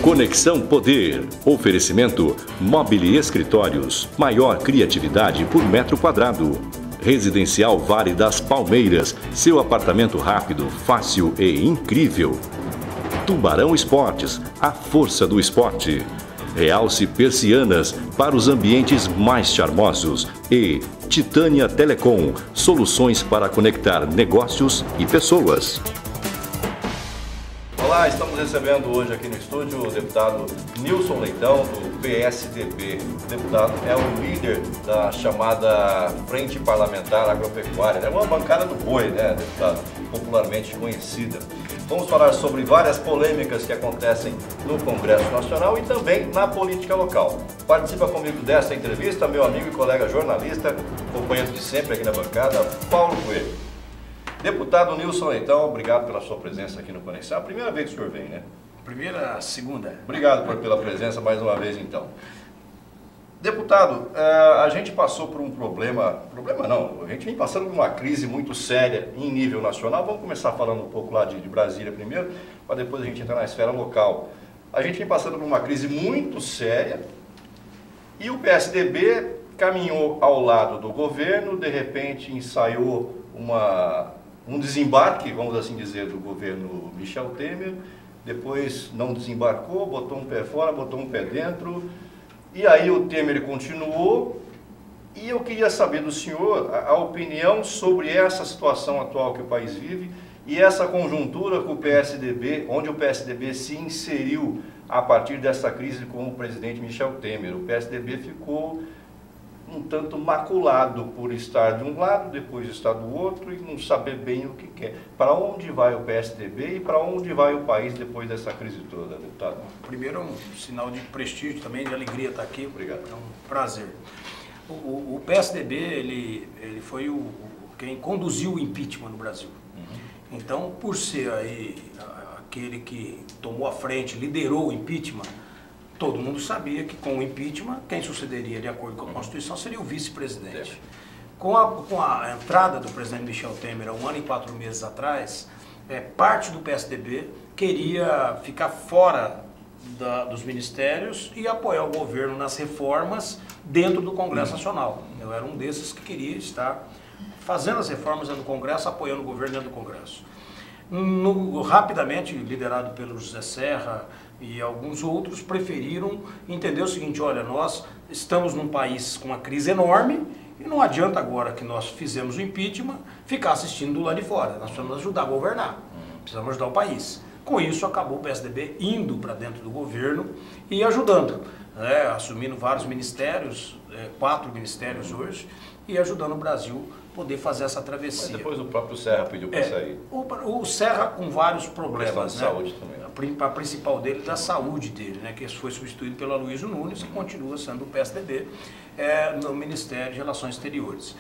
Conexão Poder. Oferecimento Mobile Escritórios. Maior criatividade por metro quadrado. Residencial Vale das Palmeiras. Seu apartamento rápido, fácil e incrível. Tubarão Esportes. A força do esporte. Realce Persianas para os ambientes mais charmosos. E Titânia Telecom. Soluções para conectar negócios e pessoas. Olá, estamos recebendo hoje aqui no estúdio o deputado Nilson Leitão, do PSDB. O deputado é o líder da chamada Frente Parlamentar Agropecuária. É uma bancada do boi, né, deputado? Popularmente conhecida. Vamos falar sobre várias polêmicas que acontecem no Congresso Nacional e também na política local. Participa comigo desta entrevista meu amigo e colega jornalista, companheiro de sempre aqui na bancada, Paulo Coelho. Deputado Nilson Leitão, obrigado pela sua presença aqui no Conexão. É a primeira vez que o senhor vem, né? Primeira, segunda. Obrigado pela presença mais uma vez, então. Deputado, a gente passou por um problema não, a gente vem passando por uma crise muito séria em nível nacional. Vamos começar falando um pouco lá de Brasília primeiro, para depois a gente entrar na esfera local. A gente vem passando por uma crise muito séria e o PSDB caminhou ao lado do governo, de repente ensaiou um desembarque, vamos assim dizer, do governo Michel Temer, depois não desembarcou, botou um pé fora, botou um pé dentro, e aí o Temer continuou, e eu queria saber do senhor a opinião sobre essa situação atual que o país vive e essa conjuntura com o PSDB, onde o PSDB se inseriu a partir dessa crise com o presidente Michel Temer. O PSDB ficou um tanto maculado por estar de um lado, depois estar do outro e não saber bem o que quer. Para onde vai o PSDB e para onde vai o país depois dessa crise toda, deputado? Primeiro, um sinal de prestígio também, de alegria estar aqui. Obrigado. É um prazer. O PSDB, ele foi quem conduziu o impeachment no Brasil. Então, por ser aí aquele que tomou a frente, liderou o impeachment, todo mundo sabia que com o impeachment, quem sucederia de acordo com a Constituição seria o vice-presidente. Com a entrada do presidente Michel Temer há 1 ano e 4 meses atrás, parte do PSDB queria ficar fora dos ministérios e apoiar o governo nas reformas dentro do Congresso Nacional. Eu era um desses que queria estar fazendo as reformas dentro do Congresso, apoiando o governo dentro do Congresso. Rapidamente, liderado pelo José Serra e alguns outros, preferiram entender o seguinte: olha, nós estamos num país com uma crise enorme e não adianta agora que nós fizemos o impeachment ficar assistindo do lado de fora. Nós precisamos ajudar a governar, precisamos ajudar o país. Com isso, acabou o PSDB indo para dentro do governo e ajudando, assumindo vários ministérios, 4 ministérios hoje, e ajudando o Brasil poder fazer essa travessia. Mas depois o próprio Serra pediu para sair. O Serra com vários problemas, de saúde também. A principal dele da saúde dele, que foi substituído pelo Aloysio Nunes, que continua sendo do PSDB no Ministério de Relações Exteriores.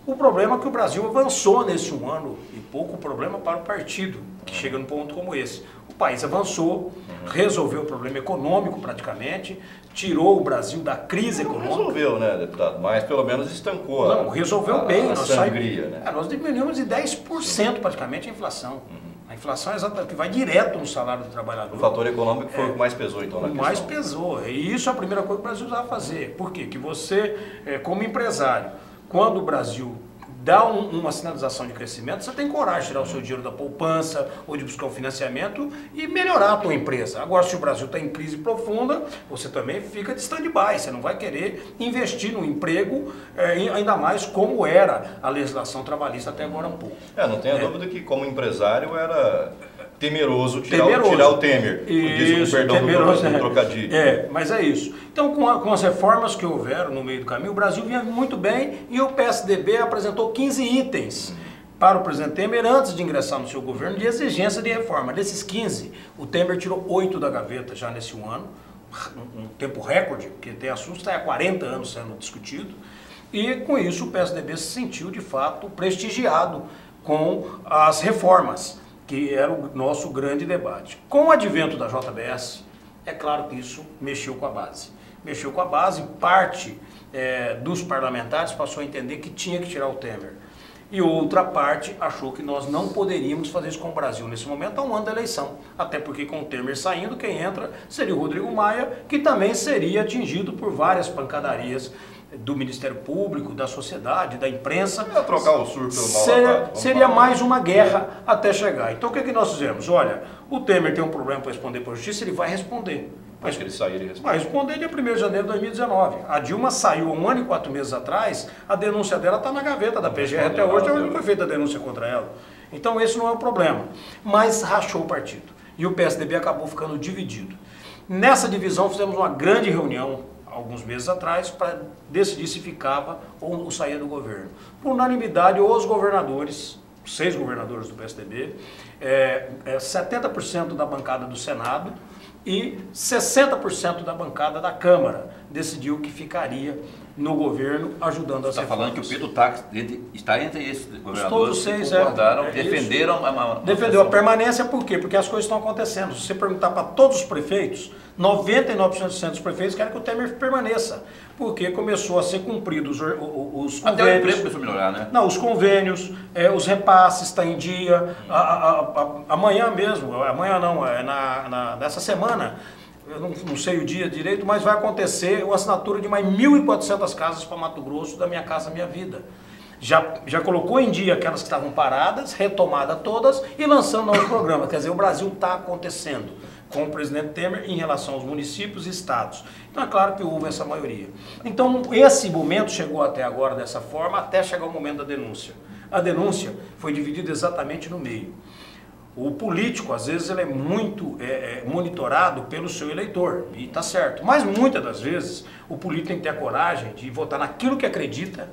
O problema é que o Brasil avançou nesse 1 ano e pouco, o problema para o partido, que chega num ponto como esse. O país avançou, resolveu o problema econômico praticamente, tirou o Brasil da crise econômica. Não resolveu, né, deputado? Mas pelo menos estancou. Não, resolveu bem. A sangria, né? Nós diminuímos de 10% praticamente a inflação. A inflação é exatamente que vai direto no salário do trabalhador. O fator econômico foi o que mais pesou, então, na questão. Mais pesou. E isso é a primeira coisa que o Brasil precisava fazer. Por quê? Que você, como empresário, quando o Brasil dá uma sinalização de crescimento, você tem coragem de tirar o seu dinheiro da poupança ou de buscar um financiamento e melhorar a tua empresa. Agora, se o Brasil está em crise profunda, você também fica de stand-by, você não vai querer investir no emprego, ainda mais como era a legislação trabalhista até agora um pouco. Não tenha dúvida que como empresário era temeroso tirar o Temer. Isso, perdão do trocadilho. Mas é isso. Então, com as reformas que houveram no meio do caminho, o Brasil vinha muito bem e o PSDB apresentou 15 itens para o presidente Temer antes de ingressar no seu governo de exigência de reforma. Desses 15, o Temer tirou 8 da gaveta já nesse 1 ano, um tempo recorde, porque tem assunto que está há 40 anos sendo discutido, e com isso o PSDB se sentiu de fato prestigiado com as reformas, que era o nosso grande debate. Com o advento da JBS, é claro que isso mexeu com a base. Mexeu com a base, parte dos parlamentares passou a entender que tinha que tirar o Temer. E outra parte achou que nós não poderíamos fazer isso com o Brasil nesse momento, há um ano da eleição. Até porque com o Temer saindo, quem entra seria o Rodrigo Maia, que também seria atingido por várias pancadarias do Ministério Público, da sociedade, da imprensa. É trocar o surto pelo mal. Seria mais uma guerra até chegar. Então o que nós fizemos? Olha, o Temer tem um problema para responder para a justiça, ele vai responder. Mas que ele sair, ele responde. Vai responder dia 1º de janeiro de 2019. A Dilma saiu há 1 ano e 4 meses atrás, a denúncia dela está na gaveta da PGR até hoje, não foi feita a denúncia contra ela. Então esse não é o problema. Mas rachou o partido. E o PSDB acabou ficando dividido. Nessa divisão fizemos uma grande reunião, alguns meses atrás, para decidir se ficava ou saía do governo. Por unanimidade, os governadores, 6 governadores do PSDB, 70% da bancada do Senado e 60% da bancada da Câmara decidiu que ficaria no governo ajudando as reformas. Você está falando que o Pedro Táxi está entre esses governadores. Todos os 6 concordaram, defenderam defendeu a permanência, por quê? Porque as coisas estão acontecendo. Se você perguntar para todos os prefeitos, 99% dos prefeitos querem que o Temer permaneça, porque começou a ser cumpridos os convênios. Até o emprego começou a melhorar, né? Não, os convênios, os repasses estão em dia. Amanhã mesmo, amanhã não, nessa semana, eu não sei o dia direito, mas vai acontecer a assinatura de mais 1.400 casas para Mato Grosso, da Minha Casa Minha Vida. Já colocou em dia aquelas que estavam paradas, retomada todas e lançando novos programas. Quer dizer, o Brasil está acontecendo com o presidente Temer em relação aos municípios e estados. Então é claro que houve essa maioria. Então esse momento chegou até agora dessa forma, até chegar o momento da denúncia. A denúncia foi dividida exatamente no meio. O político, às vezes, ele é muito monitorado pelo seu eleitor, e está certo. Mas muitas das vezes, o político tem que ter a coragem de votar naquilo que acredita,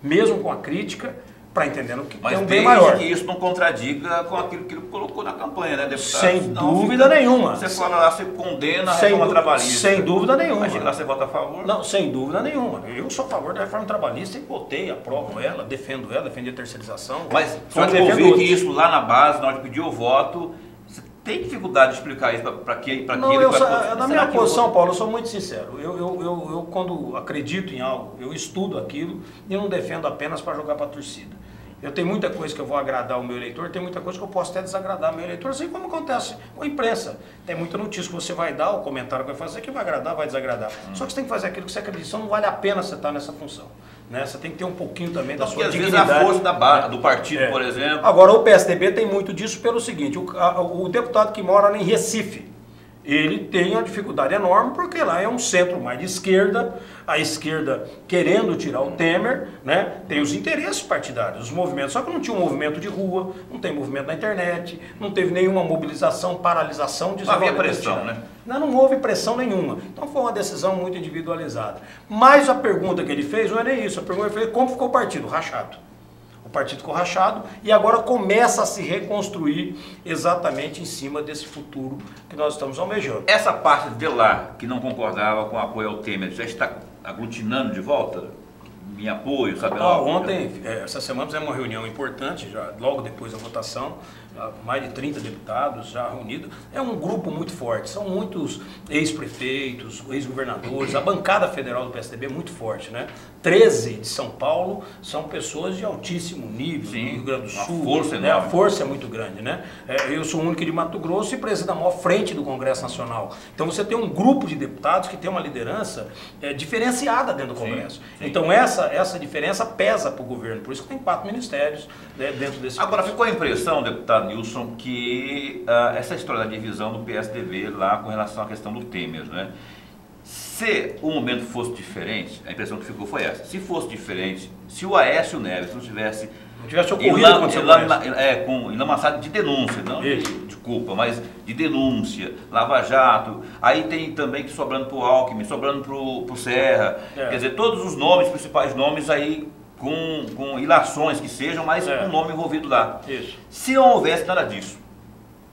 mesmo com a crítica, para entender que tem um bem maior. Mas que isso não contradiga com aquilo que ele colocou na campanha, né, deputado? Sem dúvida nenhuma. Você fala lá, você condena a reforma trabalhista. Sem dúvida nenhuma. Mas chega lá, você vota a favor? Não, sem dúvida nenhuma. Eu sou a favor da reforma trabalhista e votei, aprovo ela, defendo ela, defendi a terceirização. Mas só de ouvir que isso lá na base, na hora de pedir o voto, você tem dificuldade de explicar isso para quem? Não, na minha posição, Paulo, eu sou muito sincero. Eu, quando acredito em algo, eu estudo aquilo e não defendo apenas para jogar para a torcida. Eu tenho muita coisa que eu vou agradar o meu eleitor, tem muita coisa que eu posso até desagradar o meu eleitor, assim como acontece com a imprensa. Tem muita notícia que você vai dar, o comentário que vai fazer, que vai agradar, vai desagradar. Só que você tem que fazer aquilo que você acredita, senão não vale a pena você estar nessa função. Né? Você tem que ter um pouquinho também da sua dignidade. Às vezes a força do partido, por exemplo. Agora, o PSDB tem muito disso pelo seguinte, o deputado que mora em Recife, ele tem uma dificuldade enorme porque lá é um centro mais de esquerda, a esquerda querendo tirar o Temer, né? Tem os interesses partidários, os movimentos, só que não tinha um movimento de rua, não tem movimento na internet, não teve nenhuma mobilização, paralisação. Não havia pressão, né? Não houve pressão nenhuma, então foi uma decisão muito individualizada. Mas a pergunta que ele fez não é nem isso, a pergunta que ele fez como ficou o partido? Rachado. O partido ficou rachado e agora começa a se reconstruir exatamente em cima desse futuro que nós estamos almejando. Essa parte de lá que não concordava com o apoio ao Temer já está aglutinando de volta? Em apoio, sabe? Ontem, essa semana, fizemos uma reunião importante, já logo depois da votação, mais de 30 deputados já reunidos. É um grupo muito forte, são muitos ex-prefeitos, ex-governadores, a bancada federal do PSDB é muito forte, né? 13 de São Paulo são pessoas de altíssimo nível, sim, do Rio Grande do Sul. Força, né? A força é muito grande, né? Eu sou o único de Mato Grosso e presido a maior frente do Congresso Nacional. Então você tem um grupo de deputados que tem uma liderança diferenciada dentro do Congresso. Sim. Então essa diferença pesa para o governo, por isso que tem 4 ministérios, né, dentro desse Agora, ficou a impressão, deputado Nilson, que essa história da divisão do PSDB lá com relação à questão do Temer, né? Se o momento fosse diferente, a impressão que ficou foi essa, se fosse diferente, se o Aécio Neves não tivesse ocorrido enlamaçado de denúncia, não de culpa, mas de denúncia, Lava Jato, aí tem também que sobrando para o Alckmin, sobrando para o Serra, quer dizer, todos os nomes, principais nomes aí com ilações que sejam, mas com o nome envolvido lá. Isso. Se não houvesse nada disso,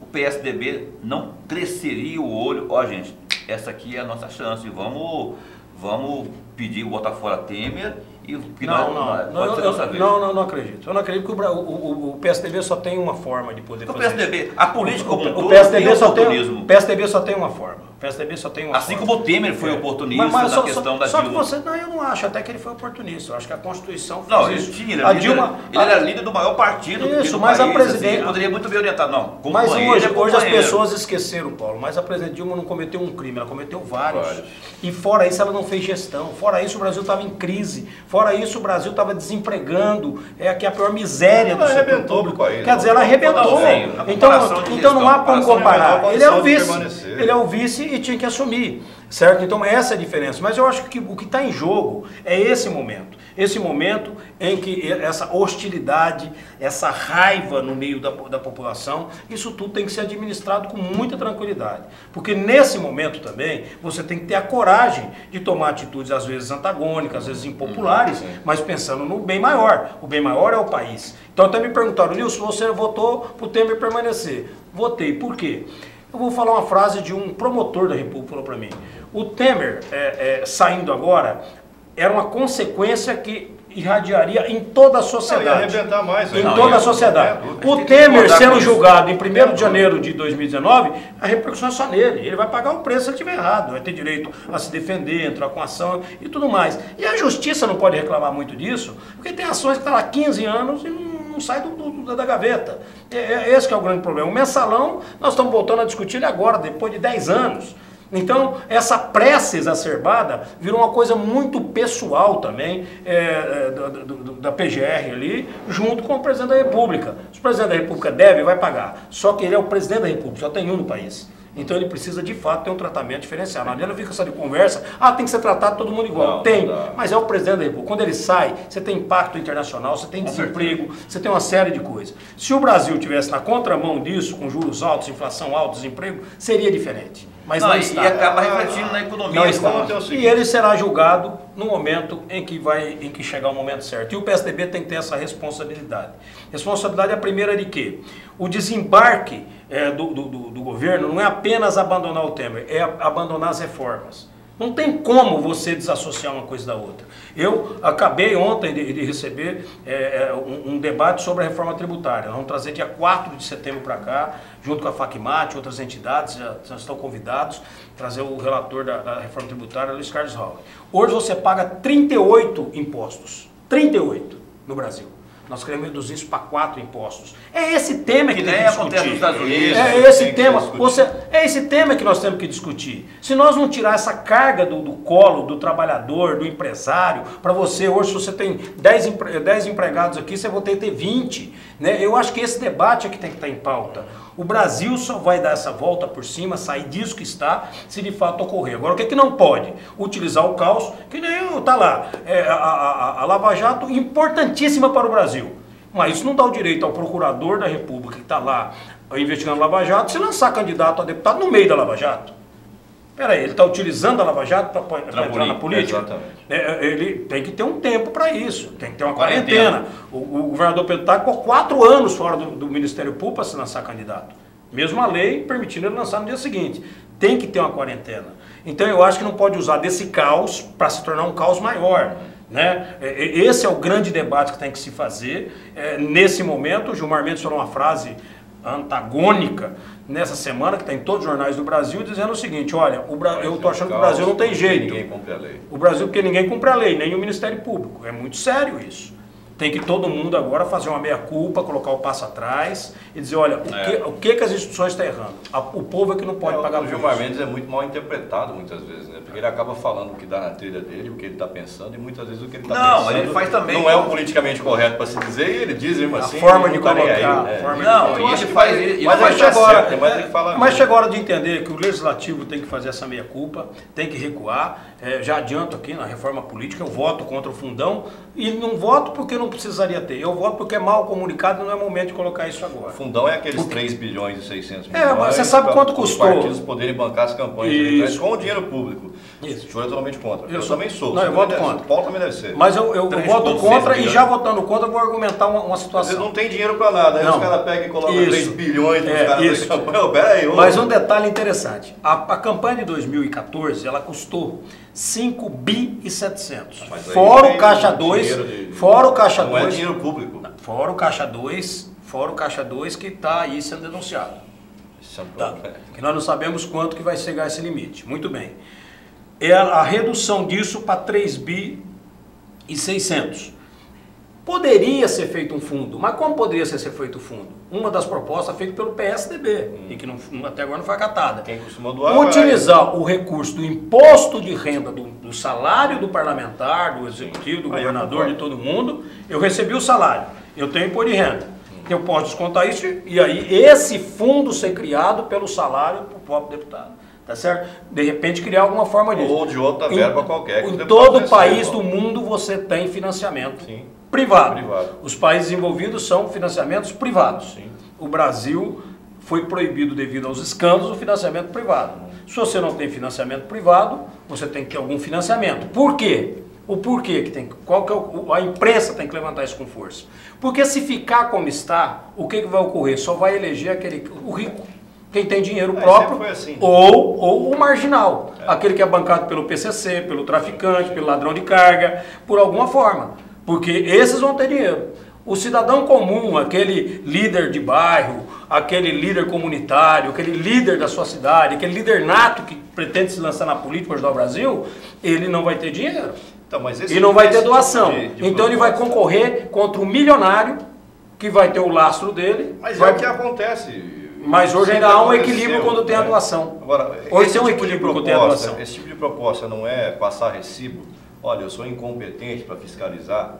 o PSDB não cresceria o olho, gente, essa aqui é a nossa chance, vamos pedir o botar fora Temer e que não acredito. Eu não acredito que o PSDB só tem uma forma de poder fazer isso. O PSDB, a política como um todo, o PSDB só tem uma forma. O PSDB só tem uma assim forma. como o Temer foi oportunista na questão da Dilma. Não, eu não acho até que ele foi oportunista. Eu acho que a Constituição fez isso. Ele era líder do maior partido do país, a presidente assim, poderia muito bem orientar. Não, mas hoje as pessoas esqueceram, Paulo, mas a presidente Dilma não cometeu um crime, ela cometeu vários. E fora isso ela não fez gestão. Fora isso o Brasil estava em crise. Fora isso o Brasil estava desempregando. Que é a pior miséria do setor público. Quer dizer, ela arrebentou. Então não há como comparar. Ele é o vice e tinha que assumir, certo? Então essa é a diferença. Mas eu acho que o que está em jogo é esse momento em que essa hostilidade, essa raiva no meio da população, isso tudo tem que ser administrado com muita tranquilidade. Porque nesse momento também, você tem que ter a coragem de tomar atitudes às vezes antagônicas, às vezes impopulares, mas pensando no bem maior. O bem maior é o país. Então até me perguntaram, Nilson, você votou para o Temer permanecer? Votei. Por quê? Eu vou falar uma frase de um promotor da República, falou para mim. O Temer, saindo agora, era uma consequência que irradiaria em toda a sociedade. Não, ia arrebentar mais. Em toda a sociedade. O Temer sendo julgado em 1º de janeiro de 2019, a repercussão é só nele. Ele vai pagar o preço se ele estiver errado. Vai ter direito a se defender, entrar com ação e tudo mais. E a justiça não pode reclamar muito disso, porque tem ações que estão há 15 anos e não sai da gaveta. Esse que é o grande problema. O mensalão, nós estamos voltando a discutir ele agora, depois de 10 anos. Então, essa pressa exacerbada virou uma coisa muito pessoal também da PGR ali, junto com o presidente da República. Se o presidente da República deve, vai pagar. Só que ele é o presidente da República, só tem um no país. Então ele precisa de fato ter um tratamento diferenciado. Não adianta ficar só de conversa, tem que ser tratado todo mundo igual. Tem, mas é o presidente da República. Quando ele sai, você tem impacto internacional, você tem desemprego, você tem uma série de coisas. Se o Brasil tivesse na contramão disso, com juros altos, inflação alta, desemprego, seria diferente. Mas não está. E acaba refletindo na economia. Não está. E ele será julgado no momento em que chegar o momento certo. E o PSDB tem que ter essa responsabilidade. Responsabilidade é a primeira de quê? O desembarque do governo não é apenas abandonar o Temer, é abandonar as reformas. Não tem como você desassociar uma coisa da outra. Eu acabei ontem de receber um debate sobre a reforma tributária. Nós vamos trazer dia 4 de setembro para cá, junto com a FACMAT, outras entidades, já estão convidados, trazer o relator da reforma tributária, Luiz Carlos Raul. Hoje você paga 38 impostos. 38 no Brasil. Nós queremos reduzir isso para 4 impostos. É esse tema que tem que discutir. Nos Estados Unidos, é esse tema que nós temos que discutir. Se nós não tirar essa carga do colo do trabalhador, do empresário, para você, hoje, se você tem 10 empregados aqui, você vai ter 20. Né? Eu acho que esse debate é que tem que estar em pauta. O Brasil só vai dar essa volta por cima, sair disso que está, se de fato ocorrer. Agora, o que não pode? Utilizar o caos, que nem está lá. A Lava Jato, importantíssima para o Brasil. Mas isso não dá o direito ao procurador da República, que está lá investigando a Lava Jato, se lançar candidato a deputado no meio da Lava Jato. Peraí, ele está utilizando a Lava Jato para entrar na política? Exatamente. Ele tem que ter um tempo para isso, tem que ter uma quarentena. O governador Pedro Tagle ficou 4 anos fora do Ministério Público para se lançar candidato. Mesmo a lei permitindo ele lançar no dia seguinte. Tem que ter uma quarentena. Então eu acho que não pode usar desse caos para se tornar um caos maior. Né? Esse é o grande debate que tem que se fazer. Nesse momento, o Gilmar Mendes falou uma frase antagônica nessa semana, que está em todos os jornais do Brasil, dizendo o seguinte: olha, eu estou achando que o Brasil não tem jeito. Ninguém cumpre a lei. O Brasil, porque ninguém cumpre a lei, nem o Ministério Público. É muito sério isso. Tem que todo mundo agora fazer uma meia-culpa, colocar o passo atrás e dizer, olha, o que as instituições estão errando? O povo é que não pode pagar por isso. O Gilmar Mendes é muito mal interpretado muitas vezes, né? Porque ele acaba falando o que dá na telha dele, o que ele está pensando, e muitas vezes o que ele está pensando mas ele faz também, não é o politicamente correto para se dizer, e ele diz mesmo assim. A forma de colocar. Mas chegou a hora de entender que o Legislativo tem que fazer essa meia-culpa, tem que recuar. Já adianto aqui na reforma política, eu voto contra o fundão, e não voto porque não precisaria ter. Eu voto porque é mal comunicado e não é momento de colocar isso agora. O fundão é aqueles 3 bilhões e 600 milhões. Mas você sabe quanto custou. Os partidos poderem bancar as campanhas eleitorais com o dinheiro público. Isso. Estou totalmente contra. Eu também sou. Não, eu voto contra. O Paulo também deve ser. Mas eu voto contra e já votando contra eu vou argumentar uma situação. Você não tem dinheiro para nada. Aí os caras pegam e colocam 3 bilhões nos caras da campanha. Peraí, mas um detalhe interessante. A campanha de 2014, ela custou 5 bi e 700. Fora o Caixa 2, fora o Caixa 2. Não é dinheiro público. Fora o Caixa 2, que está aí sendo denunciado. Que nós não sabemos quanto que vai chegar esse limite. Muito bem. É a redução disso para 3 bi e 600. Poderia ser feito um fundo, mas como poderia ser feito o fundo? Uma das propostas feita pelo PSDB, e que até agora não foi acatada. Quem costuma doar, utilizar o recurso do imposto de renda, do salário do parlamentar, do executivo, do governador, de todo mundo. Eu recebi o salário, eu tenho imposto de renda. Eu posso descontar isso e aí esse fundo ser criado pelo salário do próprio deputado. Tá certo? De repente criar alguma forma disso. Ou de outra verba qualquer. Em todo país do mundo você tem financiamento privado. Os países envolvidos são financiamentos privados. Sim. O Brasil foi proibido devido aos escândalos do financiamento privado. Se você não tem financiamento privado, você tem que ter algum financiamento. Por quê? O porquê que tem? Qual que é a imprensa tem que levantar isso com força? Porque se ficar como está, o que vai ocorrer? Só vai eleger o rico. Quem tem dinheiro próprio, assim, né? ou o marginal, aquele que é bancado pelo PCC, pelo traficante, pelo ladrão de carga, por alguma forma, porque esses vão ter dinheiro. O cidadão comum, aquele líder de bairro, aquele líder comunitário, aquele líder da sua cidade, aquele líder nato que pretende se lançar na política para ajudar o Brasil, ele não vai ter dinheiro. Então, mas e não vai ter doação. Então ele vai concorrer contra o milionário, que vai ter o lastro dele. Mas é o que acontece. Mas hoje ainda há um equilíbrio quando tem a doação. Agora, hoje tem um equilíbrio quando tem a doação. Esse tipo de proposta não é passar recibo. Olha, eu sou incompetente para fiscalizar.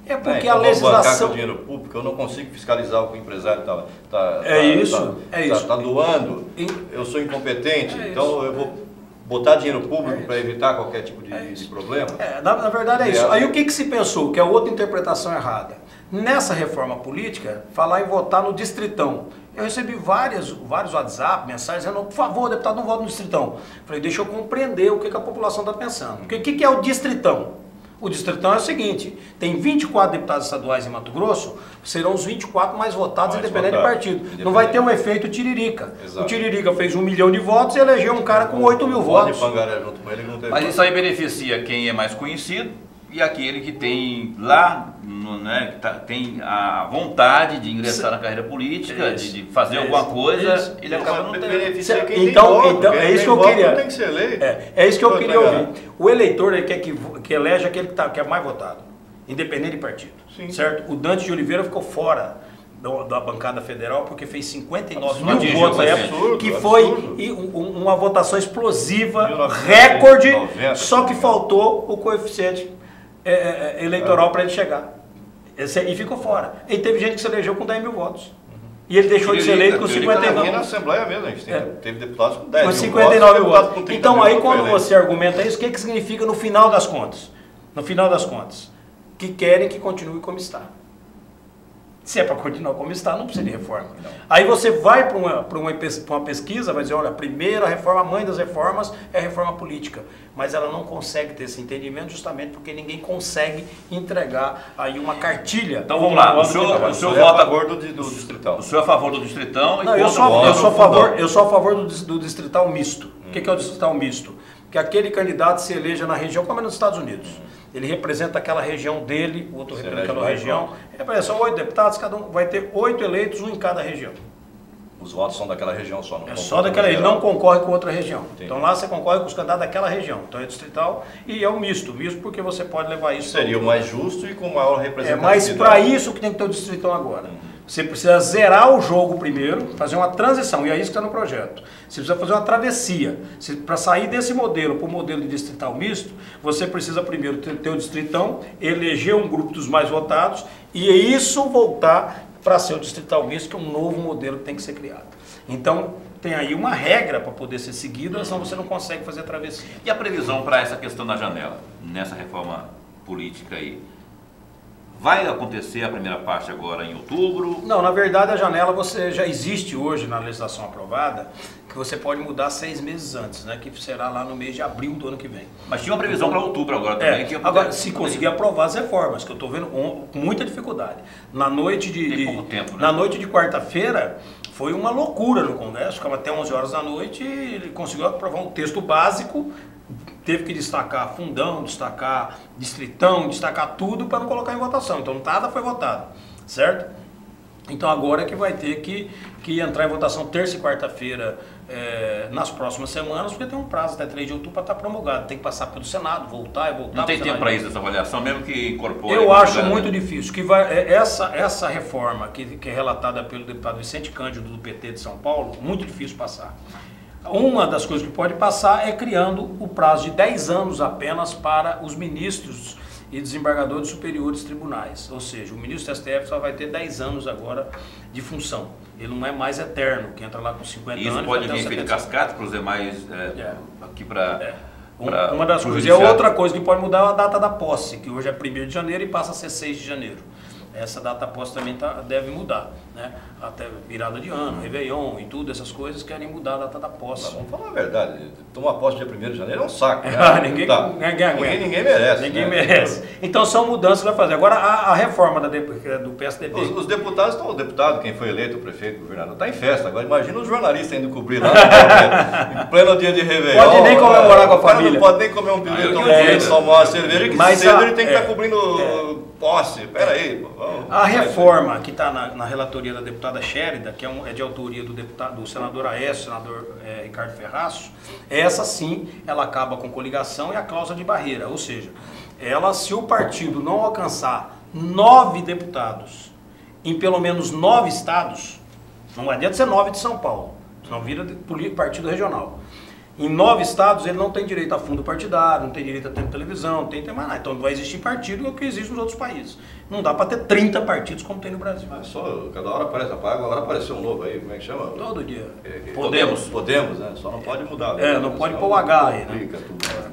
É porque a legislação... Com dinheiro público, eu não consigo fiscalizar o que o empresário está doando. Eu sou incompetente, então eu vou botar dinheiro público para evitar qualquer tipo de problema. Na verdade é isso. Aí o que se pensou? Que é outra interpretação errada. Nessa reforma política, falar em votar no distritão. Eu recebi vários WhatsApp, mensagens dizendo, por favor, deputado, não vote no distritão. Falei, deixa eu compreender o que a população está pensando. O que é o distritão? O distritão é o seguinte, tem 24 deputados estaduais em Mato Grosso, serão os 24 mais votados, independente de partido. Não vai ter um efeito Tiririca. Exato. O Tiririca fez 1 milhão de votos e elegeu um cara com 8 mil votos. Junto com ele, não teve. Mas isso aí beneficia quem é mais conhecido e aquele que tem lá, né, tem a vontade de ingressar na carreira política, de fazer alguma coisa, ele acaba não tendo. Então é isso que eu queria. Tem que ser eleito. É isso que eu queria ouvir. O eleitor ele quer que elege aquele que é mais votado, independente de partido. Sim. Certo? O Dante de Oliveira ficou fora da bancada federal porque fez 59 mil votos na época, que foi uma votação explosiva, recorde, 90, só que faltou o coeficiente eleitoral para ele chegar. E ficou fora. E teve gente que se elegeu com 10 mil votos. E ele deixou de ser eleito com 59 mil. Na Assembleia mesmo, a gente teve deputados com 10 mil 59 mil votos. Então aí quando você argumenta isso, o que significa no final das contas? No final das contas, que querem que continue como está. Se é para continuar como está, não precisa de reforma. Não. Aí você vai para uma pesquisa, vai dizer, olha, a primeira reforma, a mãe das reformas é a reforma política. Mas ela não consegue ter esse entendimento justamente porque ninguém consegue entregar aí uma cartilha. Então vamos lá, o senhor vota a favor do distritão. O senhor é a favor do distritão e não, eu sou a favor do distrital misto. O que é o distrital misto? Que aquele candidato se eleja na região, como é nos Estados Unidos. Ele representa aquela região dele, o outro representa aquela região. São 8 deputados, cada um vai ter 8 eleitos, um em cada região. Os votos são daquela região só, não só daquela, ele não concorre com outra região. Entendi. Então lá você concorre com os candidatos daquela região. Então é distrital e é o misto. Misto porque você pode levar isso. Seria o mais justo e com maior representatividade. Mas para isso que tem que ter o distritão agora. Você precisa zerar o jogo primeiro, fazer uma transição, e é isso que está no projeto. Você precisa fazer uma travessia. Para sair desse modelo para o modelo de distrital misto, você precisa primeiro ter o distritão, eleger um grupo dos mais votados, e isso voltar para ser o distrital misto, que é um novo modelo que tem que ser criado. Então, tem aí uma regra para poder ser seguida, senão você não consegue fazer a travessia. E a previsão para essa questão da janela, nessa reforma política aí? Vai acontecer a primeira parte agora em outubro? Não, na verdade a janela já existe hoje na legislação aprovada, que você pode mudar 6 meses antes, né? Que será lá no mês de abril do ano que vem. Mas tinha uma previsão para outubro agora também. Que agora, se conseguir aprovar as reformas, que eu estou vendo com muita dificuldade. Na noite de pouco tempo, né? Na noite de quarta-feira foi uma loucura no Congresso, ficava até 11 horas da noite e ele conseguiu aprovar um texto básico, teve que destacar fundão, destacar distritão, destacar tudo para não colocar em votação. Então nada foi votado, certo? Então agora é que vai ter que entrar em votação terça e quarta-feira nas próximas semanas, porque tem um prazo até 3 de outubro para estar promulgado. Tem que passar pelo Senado, voltar e voltar. Não tem tempo para isso, essa avaliação, mesmo que incorpore... Eu acho muito difícil. Que essa reforma que é relatada pelo deputado Vicente Cândido do PT de São Paulo, muito difícil passar. Uma das coisas que pode passar é criando o prazo de 10 anos apenas para os ministros e desembargadores superiores tribunais. Ou seja, o ministro do STF só vai ter 10 anos agora de função. Ele não é mais eterno, que entra lá com 50 anos. Isso pode vir feito cascata para os demais aqui para... Uma das coisas. E a outra coisa que pode mudar é a data da posse, que hoje é 1º de janeiro e passa a ser 6 de janeiro. Essa data posse também deve mudar, né? Até virada de ano, Réveillon e tudo, essas coisas querem mudar a data da posse. Mas vamos falar a verdade, tomar posse dia 1º de janeiro é um saco. Né? Ninguém merece. Ninguém merece. Então são mudanças que vai fazer. Agora a reforma do PSDB. Os deputados estão, quem foi eleito, o prefeito, o governador, está em festa. Agora imagina os jornalistas indo cobrir lá em pleno dia de Réveillon. Pode nem comemorar com a família. Não pode nem comer um pirulito, tomar uma cerveja, que cedo ele tem que estar cobrindo posse. Peraí, a reforma que está na relatoria da deputada Sherida, que é de autoria do senador Aécio, senador Ricardo Ferraço, essa sim, ela acaba com coligação e a cláusula de barreira, ou seja, se o partido não alcançar 9 deputados em pelo menos 9 estados, não adianta ser 9 de São Paulo, senão vira partido regional. Em 9 estados ele não tem direito a fundo partidário, não tem direito a tempo de televisão, não tem mais nada. Então não vai existir partido que existe nos outros países. Não dá para ter 30 partidos como tem no Brasil. Mas só, cada hora aparece, agora apareceu um novo aí, como é que chama? Todo dia. Podemos, né? Só não pode mudar. Não pode pôr o H aí, né?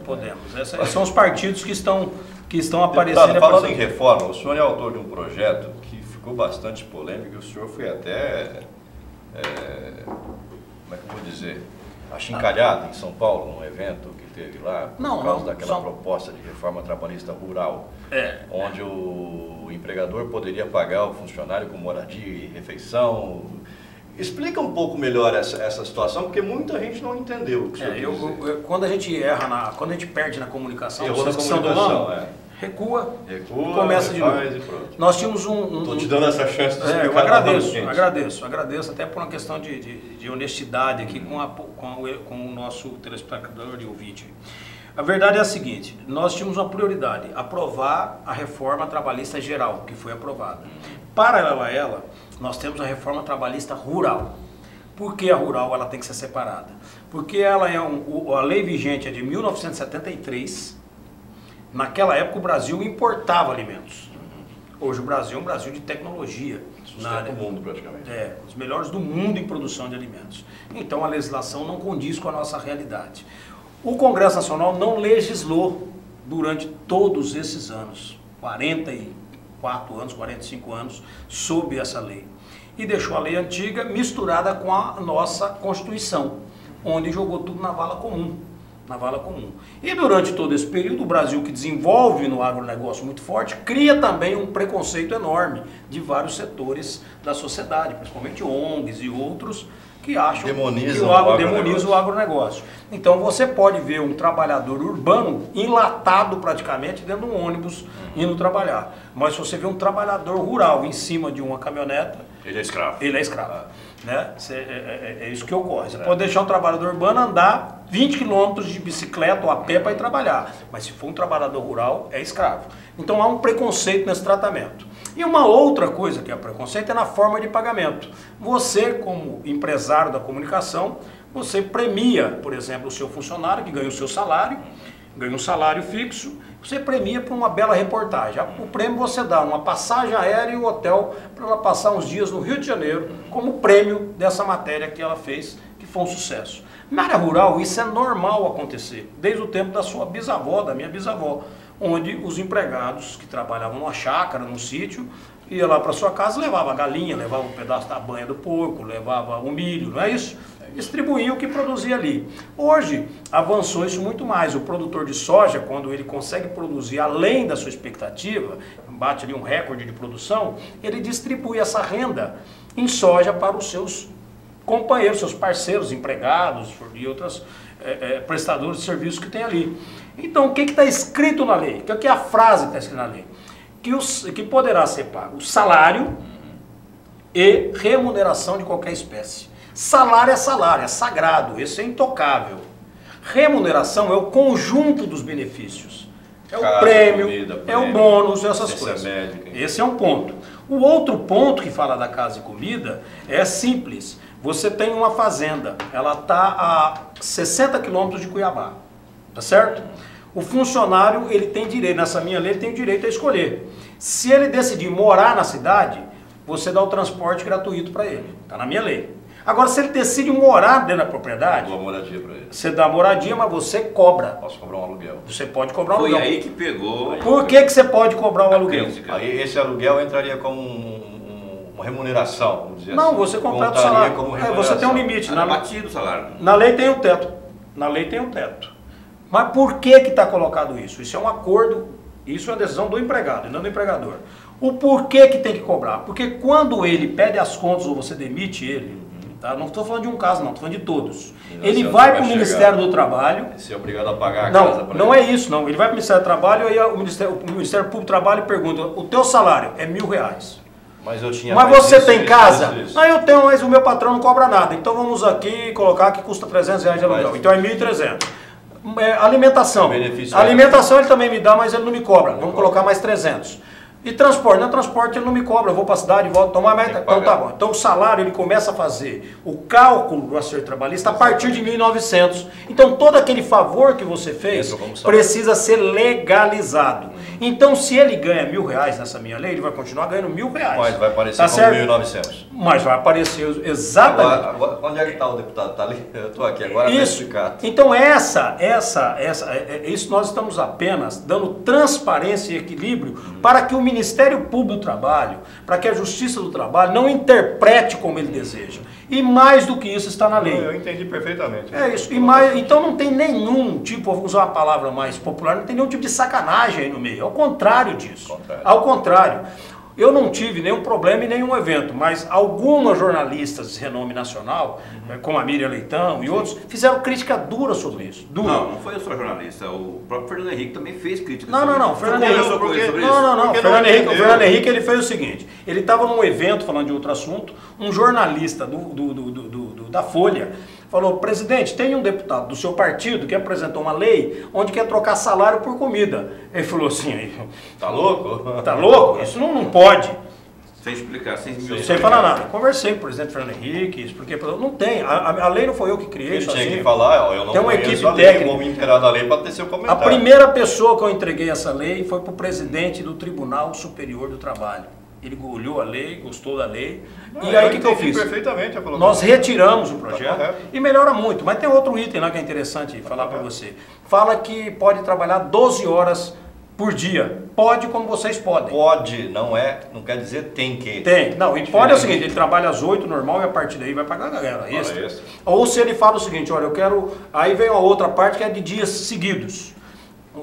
Podemos. Esses são os partidos que estão aparecendo. Deputado, falando em reforma, o senhor é autor de um projeto que ficou bastante polêmico e o senhor foi até, como é que eu vou dizer, achincalhado em São Paulo, num evento que teve lá, por causa daquela proposta de reforma trabalhista rural, onde o empregador poderia pagar o funcionário com moradia e refeição. Explica um pouco melhor essa situação, porque muita gente não entendeu o que quando a gente quando a gente perde na comunicação, recua e começa de novo. Nós tínhamos Estou te dando essa chance de explicar. Eu agradeço até por uma questão de honestidade aqui com o nosso telespectador e ouvinte. A verdade é a seguinte, nós tínhamos uma prioridade, aprovar a reforma trabalhista geral, que foi aprovada. Paralela a ela, nós temos a reforma trabalhista rural. Por que a rural ela tem que ser separada? Porque ela a lei vigente é de 1973. Naquela época o Brasil importava alimentos. Hoje o Brasil é um Brasil de tecnologia. Sustenta o mundo praticamente. Os melhores do mundo em produção de alimentos. Então a legislação não condiz com a nossa realidade. O Congresso Nacional não legislou durante todos esses anos, 44 anos, 45 anos, sob essa lei. E deixou a lei antiga misturada com a nossa Constituição, onde jogou tudo na vala comum. E durante todo esse período, o Brasil, que desenvolve no agronegócio muito forte, cria também um preconceito enorme de vários setores da sociedade, principalmente ONGs e outros, que acham que demoniza o agronegócio. Então você pode ver um trabalhador urbano enlatado praticamente dentro de um ônibus indo trabalhar. Mas se você vê um trabalhador rural em cima de uma caminhoneta, ele é escravo. Né? É isso que ocorre. Você pode deixar o trabalhador urbano andar 20 quilômetros de bicicleta ou a pé para ir trabalhar. Mas se for um trabalhador rural, é escravo. Então há um preconceito nesse tratamento. E uma outra coisa que é preconceito é na forma de pagamento. Você, como empresário da comunicação, você premia, por exemplo, o seu funcionário que ganha o seu salário, ganha um salário fixo, você premia por uma bela reportagem. O prêmio você dá uma passagem aérea e um hotel para ela passar uns dias no Rio de Janeiro como prêmio dessa matéria que ela fez, que foi um sucesso. Na área rural isso é normal acontecer, desde o tempo da sua bisavó, da minha bisavó. onde os empregados que trabalhavam numa chácara, num sítio, ia lá para sua casa, levava a galinha, levava um pedaço da banha do porco, levava o milho, não é isso? Distribuía o que produzia ali. Hoje, avançou isso muito mais. O produtor de soja, quando ele consegue produzir além da sua expectativa, bate ali um recorde de produção, ele distribui essa renda em soja para os seus companheiros, seus parceiros, empregados e outros prestadores de serviços que tem ali. Então, o que está escrito na lei? O que é a frase que está escrita na lei? Que poderá ser pago salário e remuneração de qualquer espécie. Salário, é sagrado, esse é intocável. Remuneração é o conjunto dos benefícios. É o prêmio, comida, é o bônus, essas coisas. Esse é um ponto. O outro ponto que fala da casa e comida é simples. Você tem uma fazenda, ela está a 60 quilômetros de Cuiabá, tá certo? O funcionário, ele tem direito, nessa minha lei, ele tem o direito a escolher. Se ele decidir morar na cidade, você dá o transporte gratuito para ele, está na minha lei. Agora, se ele decide morar dentro da propriedade, moradia para ele. Você dá moradia, mas você cobra. Posso cobrar um aluguel. Você pode cobrar um aluguel. Foi aí que pegou. Por que você pode cobrar um aluguel? Aí esse aluguel entraria como uma remuneração, vamos dizer não, assim. Você completa o salário. Você tem um limite. Batido o salário. Na lei tem um teto. Na lei tem um teto. Mas por que está colocado isso? Isso é um acordo, isso é uma decisão do empregado e não do empregador. O porquê que tem que cobrar? Porque quando ele pede as contas ou você demite ele, tá? Não estou falando de um caso não, estou falando de todos. Ele vai para o Ministério do Trabalho. Você é obrigado a pagar a casa para ele. Não é isso não. Ele vai para o Ministério do Trabalho e aí o Ministério Público do Trabalho pergunta, o teu salário é R$1.000. Mas você tem casa? Não, eu tenho, mas o meu patrão não cobra nada. Então vamos aqui colocar que custa R$300 de aluguel. Então é 1.300. Alimentação. Alimentação ele também me dá, mas ele não me cobra. Vamos colocar mais 300. E transporte? Não, transporte ele não me cobra, eu vou para a cidade, volto, tomar meta. Então tá bom. Então o salário ele começa a fazer o cálculo do acerto trabalhista a partir de 1.900. Então todo aquele favor que você fez precisa ser legalizado. Então se ele ganha R$1.000 nessa minha lei, ele vai continuar ganhando R$1.000. Mas vai aparecer como 1.900. Mas vai aparecer exatamente. Agora, onde é que está o deputado? Está ali? Eu estou aqui agora. Isso. Então isso nós estamos apenas dando transparência e equilíbrio para que o Ministério Público do Trabalho, para que a Justiça do Trabalho não interprete como ele deseja. E mais do que isso está na lei. Eu entendi perfeitamente. É isso. Então não tem nenhum tipo, vou usar uma palavra mais popular, não tem nenhum tipo de sacanagem aí no meio. Ao contrário disso. Ao contrário. Eu não tive nenhum problema em nenhum evento, mas algumas jornalistas de renome nacional, como a Miriam Leitão e outros, fizeram crítica dura sobre isso. Dura. Não foi só jornalista, o próprio Fernando Henrique também fez crítica sobre isso. Fernando Henrique ele fez o seguinte, ele estava num evento falando de outro assunto, um jornalista da Folha falou, presidente, tem um deputado do seu partido que apresentou uma lei onde quer trocar salário por comida. Ele falou assim, tá louco? Tá louco? Isso não pode. Sem explicar, sem falar nada. Conversei com o presidente Fernando Henrique, expliquei para ele, não tem, a lei não foi eu que criei. Ele tinha que falar, eu não tem uma equipe técnica. Vou me inteirar da lei para ter seu comentário. A primeira pessoa que eu entreguei essa lei foi para o presidente do Tribunal Superior do Trabalho. Ele olhou a lei, gostou da lei. E aí o que eu fiz? Perfeitamente a Nós retiramos o projeto e melhora muito. Mas tem outro item lá que é interessante falar para você. Fala que pode trabalhar 12 horas por dia. Pode como vocês podem. Pode, não quer dizer tem que. Tem. Não, e pode é o seguinte, ele trabalha às 8 normal e a partir daí vai pagar a galera. Extra. Ou se ele fala o seguinte, olha, eu quero... Aí vem a outra parte que é de dias seguidos.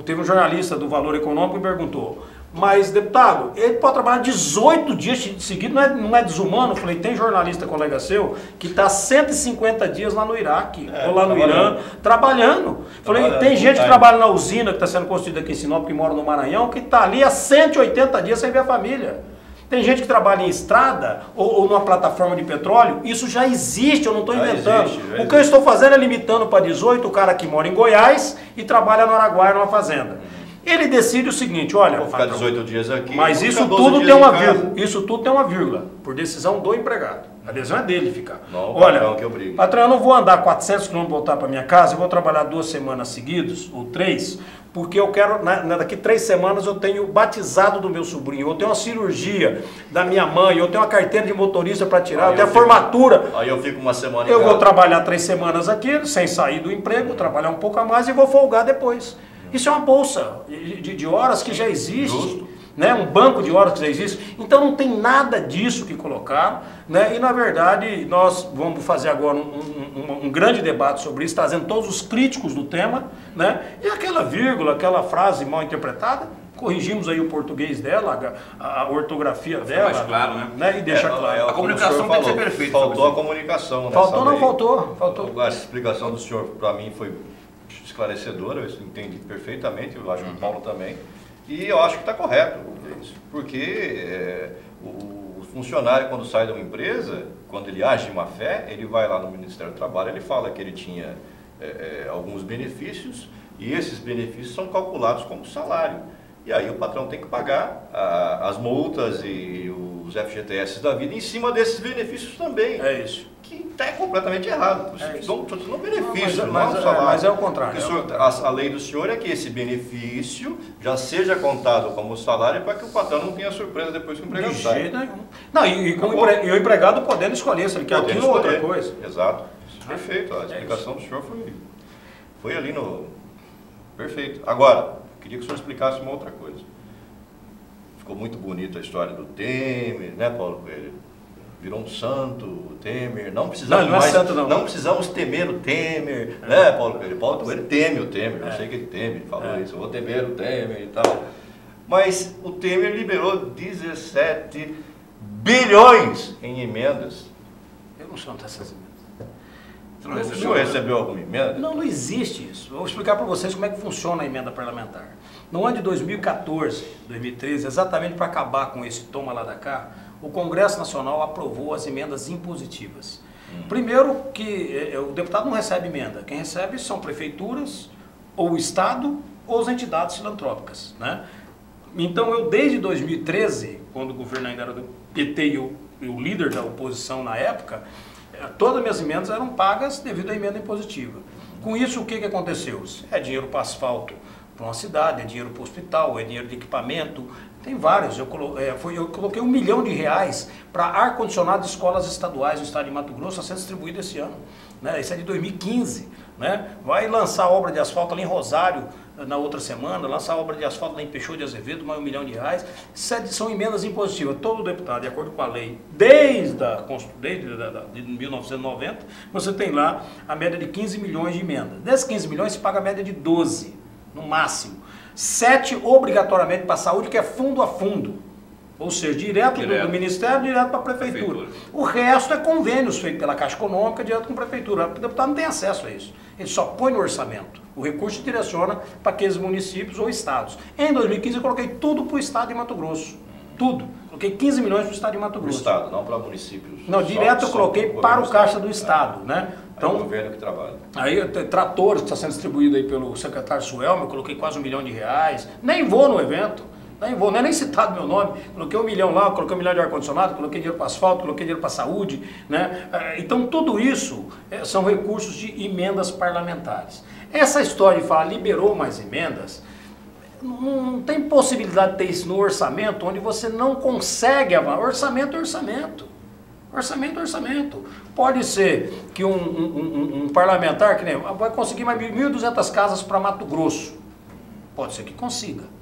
Teve um jornalista do Valor Econômico que perguntou, mas, deputado, ele pode trabalhar 18 dias seguidos, não é desumano? Eu falei, tem jornalista, colega seu, que está 150 dias lá no Iraque, ou lá no Irã, trabalhando. Falei, tem gente que trabalha na usina que está sendo construída aqui em Sinop, que mora no Maranhão, que está ali há 180 dias sem ver a família. Tem gente que trabalha em estrada ou numa plataforma de petróleo, isso já existe, eu não estou inventando. O que eu estou fazendo é limitando para 18 o cara que mora em Goiás e trabalha no Araguaia, numa fazenda. Ele decide o seguinte, olha... Vou ficar 18 dias aqui... Mas isso tudo tem uma vírgula. Isso tudo tem uma vírgula, por decisão do empregado. A decisão é dele ficar. Não, olha, que eu brigo. Patrão, eu não vou andar 400 km voltar para minha casa, eu vou trabalhar 2 semanas seguidas, ou 3, porque eu quero, daqui 3 semanas eu tenho batizado do meu sobrinho, eu tenho uma cirurgia da minha mãe, eu tenho uma carteira de motorista para tirar, eu tenho a formatura. Aí eu fico uma semana em casa. Eu vou trabalhar 3 semanas aqui, sem sair do emprego, trabalhar um pouco a mais e vou folgar depois. Isso é uma bolsa de horas que já existe. Né, um banco de horas que já existe, então não tem nada disso que colocaram, né, e na verdade nós vamos fazer agora um grande debate sobre isso, trazendo todos os críticos do tema, né, e aquela vírgula, aquela frase mal interpretada, corrigimos aí o português dela, a ortografia dela, mais claro, né? E deixa claro. A comunicação tem que ser perfeita. Faltou a comunicação. Faltou, não faltou. A explicação do senhor para mim foi esclarecedora, eu entendi perfeitamente, eu acho que o Paulo também. E eu acho que está correto isso, porque o funcionário, quando sai de uma empresa, quando ele age de má fé, ele vai lá no Ministério do Trabalho, ele fala que ele tinha alguns benefícios e esses benefícios são calculados como salário. E aí o patrão tem que pagar as multas e os FGTS da vida em cima desses benefícios também. É isso. Que está completamente errado. Estou no benefício, não mas, no salário. Mas é o contrário. A lei do senhor é que esse benefício já seja contado como salário para que o patrão não tenha surpresa depois que o empregado sai. De jeito nenhum. Não, e o empregado podendo escolher se ele quer aquilo ou outra coisa. Exato. Perfeito. A explicação do senhor foi ali no... Perfeito. Agora, queria que o senhor explicasse uma outra coisa. Ficou muito bonita a história do Temer, né, Paulo Coelho? Virou um santo, o Temer. Não precisamos não é santo, não. Não precisamos temer o Temer, né, Paulo Coelho? Paulo Coelho teme o Temer, eu sei que ele teme, ele falou isso, eu vou temer o Temer e tal. Mas o Temer liberou 17 bilhões em emendas. Eu não sou dessas emendas. O senhor recebeu alguma emenda? Não existe isso. Vou explicar para vocês como é que funciona a emenda parlamentar. No ano de 2014, 2013, exatamente para acabar com esse toma lá da cá, o Congresso Nacional aprovou as emendas impositivas. Primeiro que o deputado não recebe emenda, quem recebe são prefeituras, ou o Estado, ou as entidades filantrópicas, né? Então eu desde 2013, quando o governo ainda era do PT e o líder da oposição na época, todas as minhas emendas eram pagas devido à emenda impositiva. Com isso, o que aconteceu? É dinheiro para asfalto para uma cidade, é dinheiro para o hospital, é dinheiro de equipamento, tem vários. Eu coloquei R$1 milhão para ar-condicionado de escolas estaduais no estado de Mato Grosso a ser distribuído esse ano. Né? Isso é de 2015. Né? Vai lançar obra de asfalto ali em Rosário na outra semana, lançar obra de asfalto lá em Peixoto de Azevedo, mais R$1 milhão. São emendas impositivas. Todo deputado, de acordo com a lei, desde 1990, você tem lá a média de 15 milhões de emenda. Desses 15 milhões se paga a média de 12, no máximo. 7 obrigatoriamente para a saúde, que é fundo a fundo. Ou seja, direto do Ministério, direto para a Prefeitura. O resto é convênios feitos pela Caixa Econômica, direto com a Prefeitura. O deputado não tem acesso a isso. Ele só põe no orçamento. O recurso direciona para aqueles municípios ou estados. Em 2015 eu coloquei tudo para o estado de Mato Grosso. Tudo. Coloquei 15 milhões para o estado de Mato Grosso. Para o estado, não para municípios. Não, direto eu coloquei para o caixa do estado. Né? Então, o governo que trabalha. Aí, tratores que está sendo distribuído aí pelo secretário Suelma, eu coloquei quase R$1 milhão. Nem vou no evento. Não é nem citado meu nome, coloquei R$1 milhão lá, coloquei R$1 milhão de ar-condicionado, coloquei dinheiro para asfalto, coloquei dinheiro para saúde, né? Então tudo isso são recursos de emendas parlamentares. Essa história de falar liberou mais emendas, não tem possibilidade de ter isso no orçamento, onde você não consegue avançar. Orçamento é orçamento. Orçamento é orçamento. Pode ser que um parlamentar que nem vai conseguir mais 1.200 casas para Mato Grosso. Pode ser que consiga.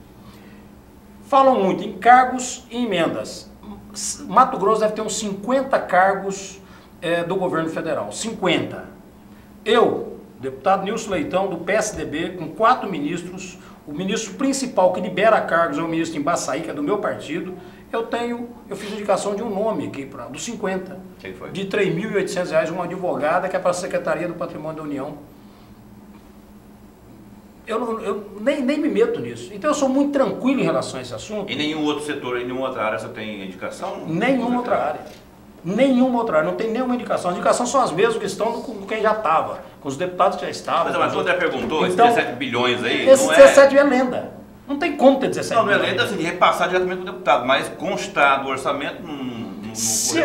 Falam muito em cargos e emendas. Mato Grosso deve ter uns 50 cargos do governo federal. 50. Eu, deputado Nilson Leitão, do PSDB, com 4 ministros, o ministro principal que libera cargos é o ministro Embaçaí, que é do meu partido. Eu fiz indicação de um nome aqui, dos 50. Quem foi? De R$3.800, uma advogada que é para a Secretaria do Patrimônio da União. Eu nem me meto nisso. Então eu sou muito tranquilo em relação a esse assunto. Em nenhum outro setor, em nenhuma outra área você tem indicação? Nenhuma outra área. Nenhuma outra área, não tem nenhuma indicação. As indicações são as mesmas que estão com quem já estava, com os deputados que já estavam. Mas o André perguntou, então, esses 17 bilhões aí, esse não 17 é lenda. Não tem como ter 17 bilhões. Não é lenda assim, de repassar diretamente para o deputado, mas constar do orçamento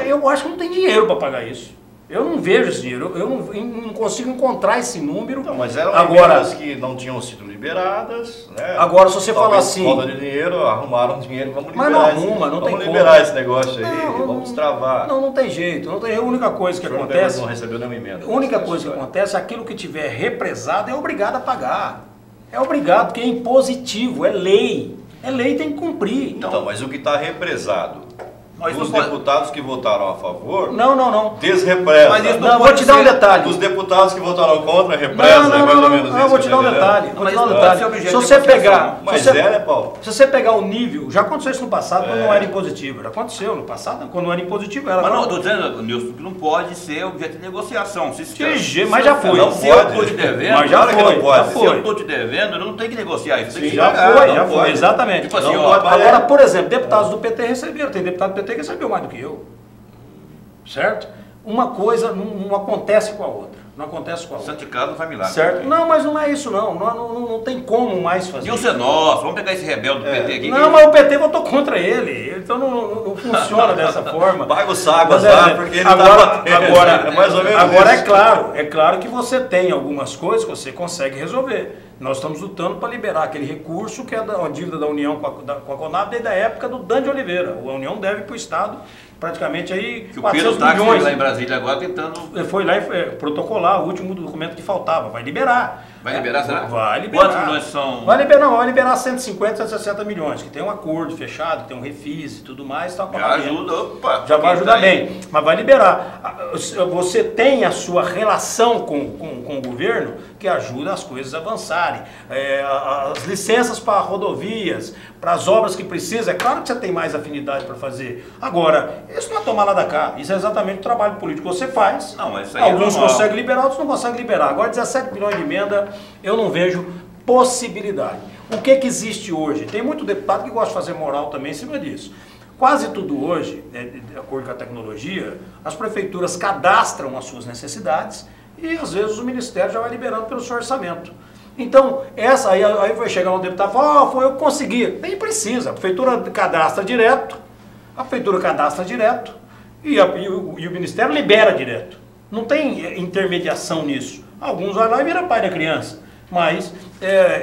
eu acho que não tem dinheiro para pagar isso. Eu não vejo esse dinheiro, eu não consigo encontrar esse número. Não, mas eram emendas que não tinham sido liberadas, né? Agora, se você falar assim... Falta de dinheiro, arrumaram dinheiro, vamos liberar. Mas não arruma, não tem como. Vamos liberar esse negócio aí, vamos destravar. Não tem jeito. A única coisa que acontece... Não recebeu nenhuma emenda. A única coisa que acontece é aquilo que tiver represado é obrigado a pagar. É obrigado, porque é impositivo, é lei. É lei, tem que cumprir. Então, mas o que está represado, Mas os não pode- deputados que votaram a favor, não. desrepresa. Mas isso Não, vou te dar um detalhe. Os deputados que votaram contra, represa, é mais ou menos isso. Eu vou te dar um tá detalhe. entendendo? Vou te dar um Mas detalhe. esse é o objeto Se de você negociação. Mas pegar. né, Paulo? Se você pegar o nível, já aconteceu isso no passado quando não era impositivo. Já aconteceu no passado, quando não era impositivo, era. Mas não, estou dizendo, Nilson, que não pode ser objeto de negociação. Mas já foi. Não Se eu pode. estou te devendo, Mas já Claro que foi. não pode. Já se eu foi. estou te devendo, eu não tenho que negociar isso. Tem que Já pagar. foi, não já pode. foi, exatamente. Tipo assim, Não ó, pode. Agora, por exemplo, deputados do PT receberam. Tem deputado do PT que recebeu mais do que eu. Certo? Uma coisa não acontece com a outra. Não acontece com a outra. Santo de casa não faz milagre. Certo? Não, mas não é isso não. Não tem como mais fazer. Nilson é nosso, vamos pegar esse rebelde do PT aqui. Não, mas o PT votou contra ele. Então não funciona dessa forma. Paga o saco Mas lá, porque ele agora, tá batendo. agora, É mais ou menos agora isso. é claro que você tem algumas coisas que você consegue resolver. Nós estamos lutando para liberar aquele recurso que é uma dívida da União com a Conab desde a época do Dan de Oliveira. A União deve para o Estado praticamente aí Que o 400 Pedro Táxi milhões. lá em Brasília agora tentando... Ele foi lá e protocolar o último documento que faltava. Vai liberar. Vai liberar, será? Vai liberar. Quantos milhões são? Vai liberar 150, 160 milhões, que tem um acordo fechado, tem um refis e tudo mais. Tá Já ajuda, opa. Já vai quem ajudar tá aí. bem, mas vai liberar. Você tem a sua relação com o governo que ajuda as coisas a avançarem. As licenças para rodovias, para as obras que precisa, é claro que você tem mais afinidade para fazer. Agora, isso não é tomar lá da cá, isso é exatamente o trabalho político que você faz. Não, mas isso aí é Alguns normal. conseguem liberar, outros não conseguem liberar. Agora, 17 bilhões de emenda, eu não vejo possibilidade. O que existe hoje? Tem muito deputado que gosta de fazer moral também em cima disso. Quase tudo hoje, de acordo com a tecnologia, as prefeituras cadastram as suas necessidades e às vezes o Ministério já vai liberando pelo seu orçamento. Então, aí vai chegar um deputado e falar, foi eu que consegui. Nem precisa, a prefeitura cadastra direto, e o Ministério libera direto. Não tem intermediação nisso. Alguns vão lá e viram pai da criança. Mas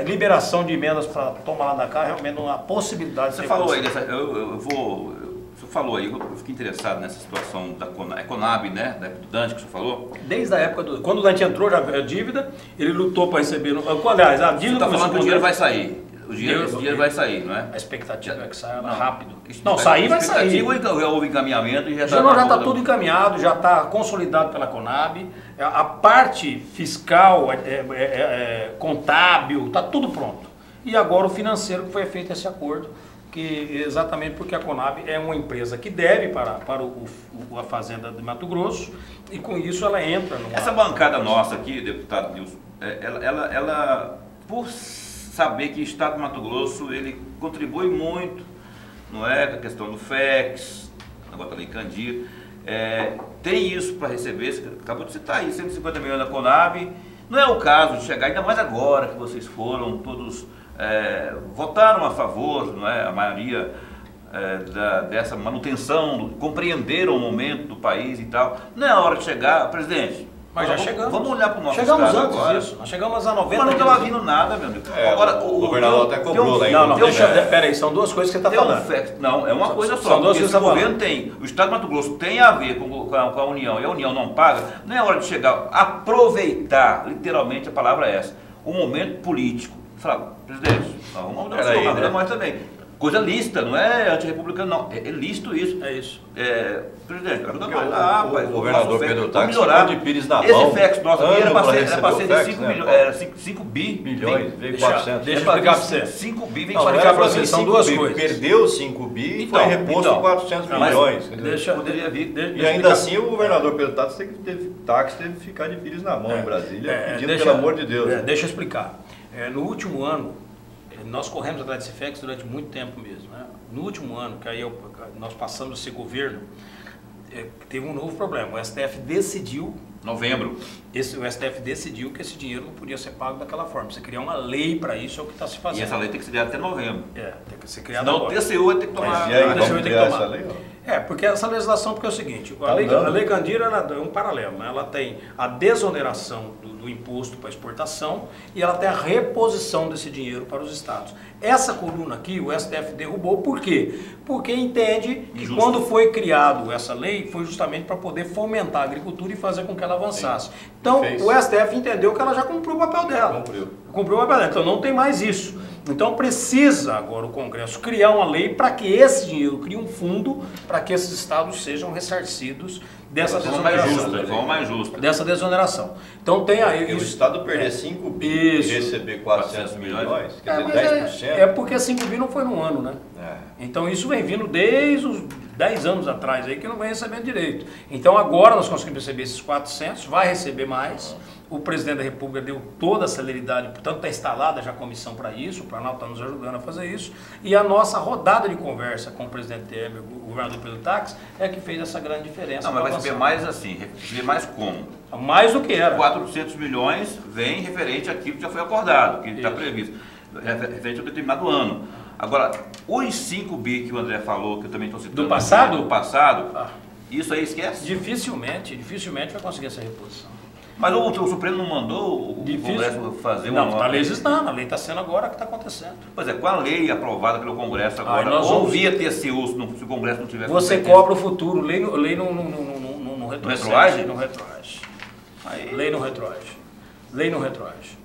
liberação de emendas para tomar lá da cá, realmente não há possibilidade de Você ser falou aí, possível. você falou aí, eu fiquei interessado nessa situação da Conab, né? Da época do Dante que você falou. Desde a época quando o Dante entrou, já a dívida, ele lutou para receber. Aliás, a Você dívida está começou falando que o com dinheiro vai sair. Esse Eu- dinheiro vai sair, não é? A expectativa é que saia Não. rápido. Não, sair vai sair. Expectativa, já houve encaminhamento e já Já está tudo encaminhado, já está consolidado pela Conab. A parte fiscal, contábil, está tudo pronto. E agora o financeiro que foi feito esse acordo, que exatamente porque a Conab é uma empresa que deve para a Fazenda de Mato Grosso, e com isso ela entra numa... Essa bancada nossa aqui, deputado Nilson, ela por saber que o Estado de Mato Grosso, ele contribui muito, não é, com a questão do FEX, agora está em Candir, tem isso para receber, você acabou de citar aí, 150 milhões da Conab, não é o caso de chegar, ainda mais agora que vocês foram, todos votaram a favor, não é, a maioria dessa manutenção, compreenderam o momento do país e tal, não é a hora de chegar, presidente. Mas já chegamos. Vamos olhar para o nosso Chegamos estado antes agora. disso. Nós chegamos a 90 Mas não estava dias. vindo nada, meu amigo. Agora, o governador até cobrou lá ainda. Não, Tem um- peraí, são duas coisas que você está Tem um falando. fact- não, é uma coisa só. São duas Porque coisas se o que você tá governo tem, o Estado de Mato Grosso tem a ver com a União e a União não paga, não é hora de chegar, aproveitar, literalmente a palavra é essa, o momento político. Falar, presidente, vamos mudar o Peraí, seu né? nome, nós também. Coisa lícita, não é antirrepublicano, não. É lícito isso. É isso. Presidente, ajuda Porque nós lá, o rapaz. governador nosso Pedro FEX, Táxi melhorar. ficou de pires na Esse mão, FEX nosso aqui era ano para pra ser, receber o de FEX, 5 né, milhões, Paulo? 5 bi. Milhões, veio Deixa- 400. deixa eu explicar para você. 5 bi, vem Não, explicar era pra pra vocês, vir são 5 duas bi, coisas. perdeu 5 bi e foi Então, reposto então. 400 Mas milhões. entendeu? Deixa, Poderia vir. E ainda assim o governador Pedro Táxi teve que ficar de pires na mão em Brasília, pedindo pelo amor de Deus. Deixa eu explicar. No último ano, nós corremos atrás desse FEX durante muito tempo mesmo. Né? No último ano, que aí nós passamos a ser governo, teve um novo problema. O STF decidiu, Novembro. o STF decidiu que esse dinheiro não podia ser pago daquela forma. Você criar uma lei para isso, é o que está se fazendo. E essa lei tem que ser criada até novembro. Tem que ser criada Senão o agora. TCU vai ter que tomar. Mas e aí, deixa eu vamos ter que criar tomar. essa lei? ó? Porque essa legislação, porque é o seguinte, Tá a andando. Lei Candir ela é um paralelo, né? Ela tem a desoneração do do imposto para exportação e ela tem a reposição desse dinheiro para os estados. Essa coluna aqui o STF derrubou, por quê? Porque entende que quando foi criado essa lei foi justamente para poder fomentar a agricultura e fazer com que ela avançasse. Então o STF entendeu que ela já cumpriu o papel dela. Cumpriu o papel dela, então não tem mais isso. Então precisa agora o Congresso criar uma lei para que esse dinheiro crie um fundo para que esses estados sejam ressarcidos dessa desoneração. De forma mais justa. Dessa desoneração. Então tem aí... o estado perder 5 bi e receber 400 milhões, quer dizer, 10%. É porque 5 bi não foi num ano, né? Então isso vem vindo desde os 10 anos atrás aí que não vem recebendo direito. Então agora nós conseguimos receber esses 400, vai receber mais. O presidente da República deu toda a celeridade, portanto está instalada já a comissão para isso, o Planalto está nos ajudando a fazer isso. E a nossa rodada de conversa com o presidente Temer, o governador Pedro Tax, é que fez essa grande diferença. Não, mas vai receber mais assim, receber mais como? Mais do que era. 400 milhões vem referente àquilo que já foi acordado, que está previsto, referente ao determinado ano. Agora, os 5 bi que o André falou, que eu também estou citando... Do passado? Do passado, isso aí esquece? Dificilmente vai conseguir essa reposição. Mas o Supremo não mandou o Congresso fazer uma... Não, está legislando, a lei está sendo agora que está acontecendo. Pois é, com a lei aprovada pelo Congresso agora, ou via TCU se o Congresso não tivesse... Você cobra o futuro, lei não retroage. Não retroage? Não retroage. Aí... Lei não retroage. Lei não retroage.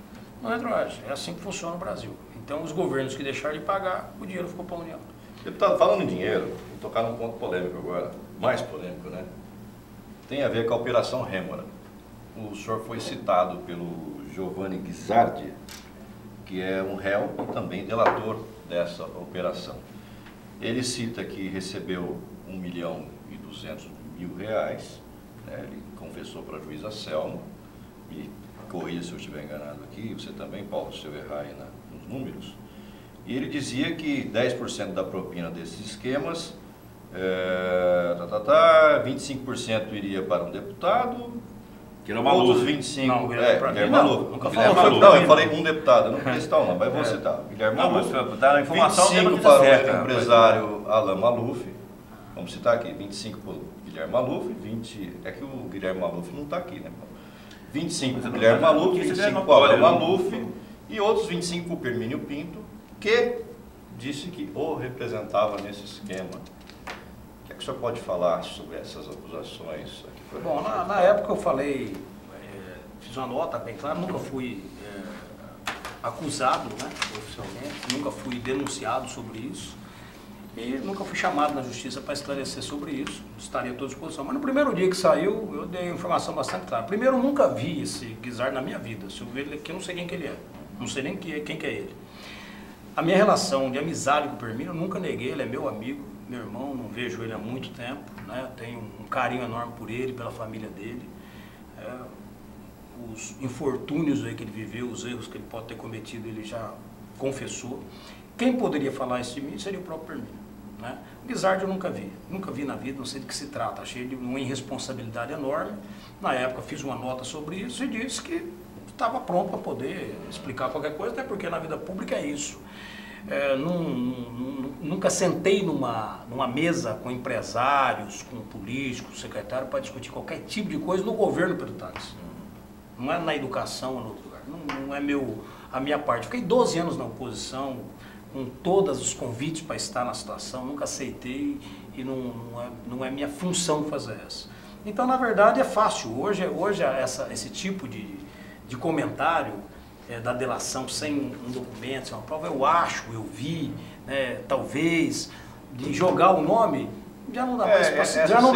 Não retroage. É assim que funciona no Brasil. Então os governos que deixaram de pagar, o dinheiro ficou para a União. Deputado, falando em dinheiro, vou tocar num ponto polêmico agora, mais polêmico, né? Tem a ver com a Operação Rêmora. O senhor foi citado pelo Giovanni Guisardi, que é um réu e também delator dessa operação. Ele cita que recebeu R$1.200.000, né? Ele confessou para a juíza Selma, me corrija se eu estiver enganado aqui, você também, Paulo, se eu errar aí nos números. E ele dizia que 10% da propina desses esquemas, 25% iria para um deputado, que era uma outros 25%. Não, Guilherme Maluf. Nunca Não, eu falei um deputado, eu não queria citar o nome, mas vou citar. Guilherme Maluf. Mas dar a informação 25 para o empresário Alain Maluf. Vamos citar aqui, 25 para o Guilherme Maluf, 20. É que o Guilherme Maluf não está aqui, né? 25 para o Guilherme Maluf, 25 para o Alain Maluf e outros 25 para o Permínio Pinto, que disse que o representava nesse esquema. O que é que o senhor pode falar sobre essas acusações? Bom, na época eu falei, fiz uma nota bem clara, nunca fui acusado, né, oficialmente, nunca fui denunciado sobre isso e nunca fui chamado na justiça para esclarecer sobre isso, estaria à toda disposição. Mas no primeiro dia que saiu, eu dei informação bastante clara. Primeiro, eu nunca vi esse Guisardi na minha vida, se eu ver ele aqui, eu não sei quem que ele é, não sei nem quem que é ele. A minha relação de amizade com o Permínio, eu nunca neguei, ele é meu amigo, meu irmão, não vejo ele há muito tempo, né? Tenho um carinho enorme por ele, pela família dele. Os infortúnios aí que ele viveu, os erros que ele pode ter cometido, ele já confessou. Quem poderia falar isso de mim seria o próprio Permínio, né? O Guisardi eu nunca vi na vida, não sei do que se trata, achei ele uma irresponsabilidade enorme. Na época fiz uma nota sobre isso e disse que estava pronto para poder explicar qualquer coisa, até porque na vida pública é isso. Nunca sentei numa mesa com empresários, com políticos, secretário, para discutir qualquer tipo de coisa no governo Pedro Tax. Não é na educação ou no outro lugar. Não é a minha parte. Fiquei 12 anos na oposição, com todos os convites para estar na situação, nunca aceitei e não é minha função fazer essa. Então, na verdade, é fácil. Hoje esse tipo de comentário da delação sem um documento, sem uma prova, eu acho, eu vi, talvez, de jogar o nome, já não dá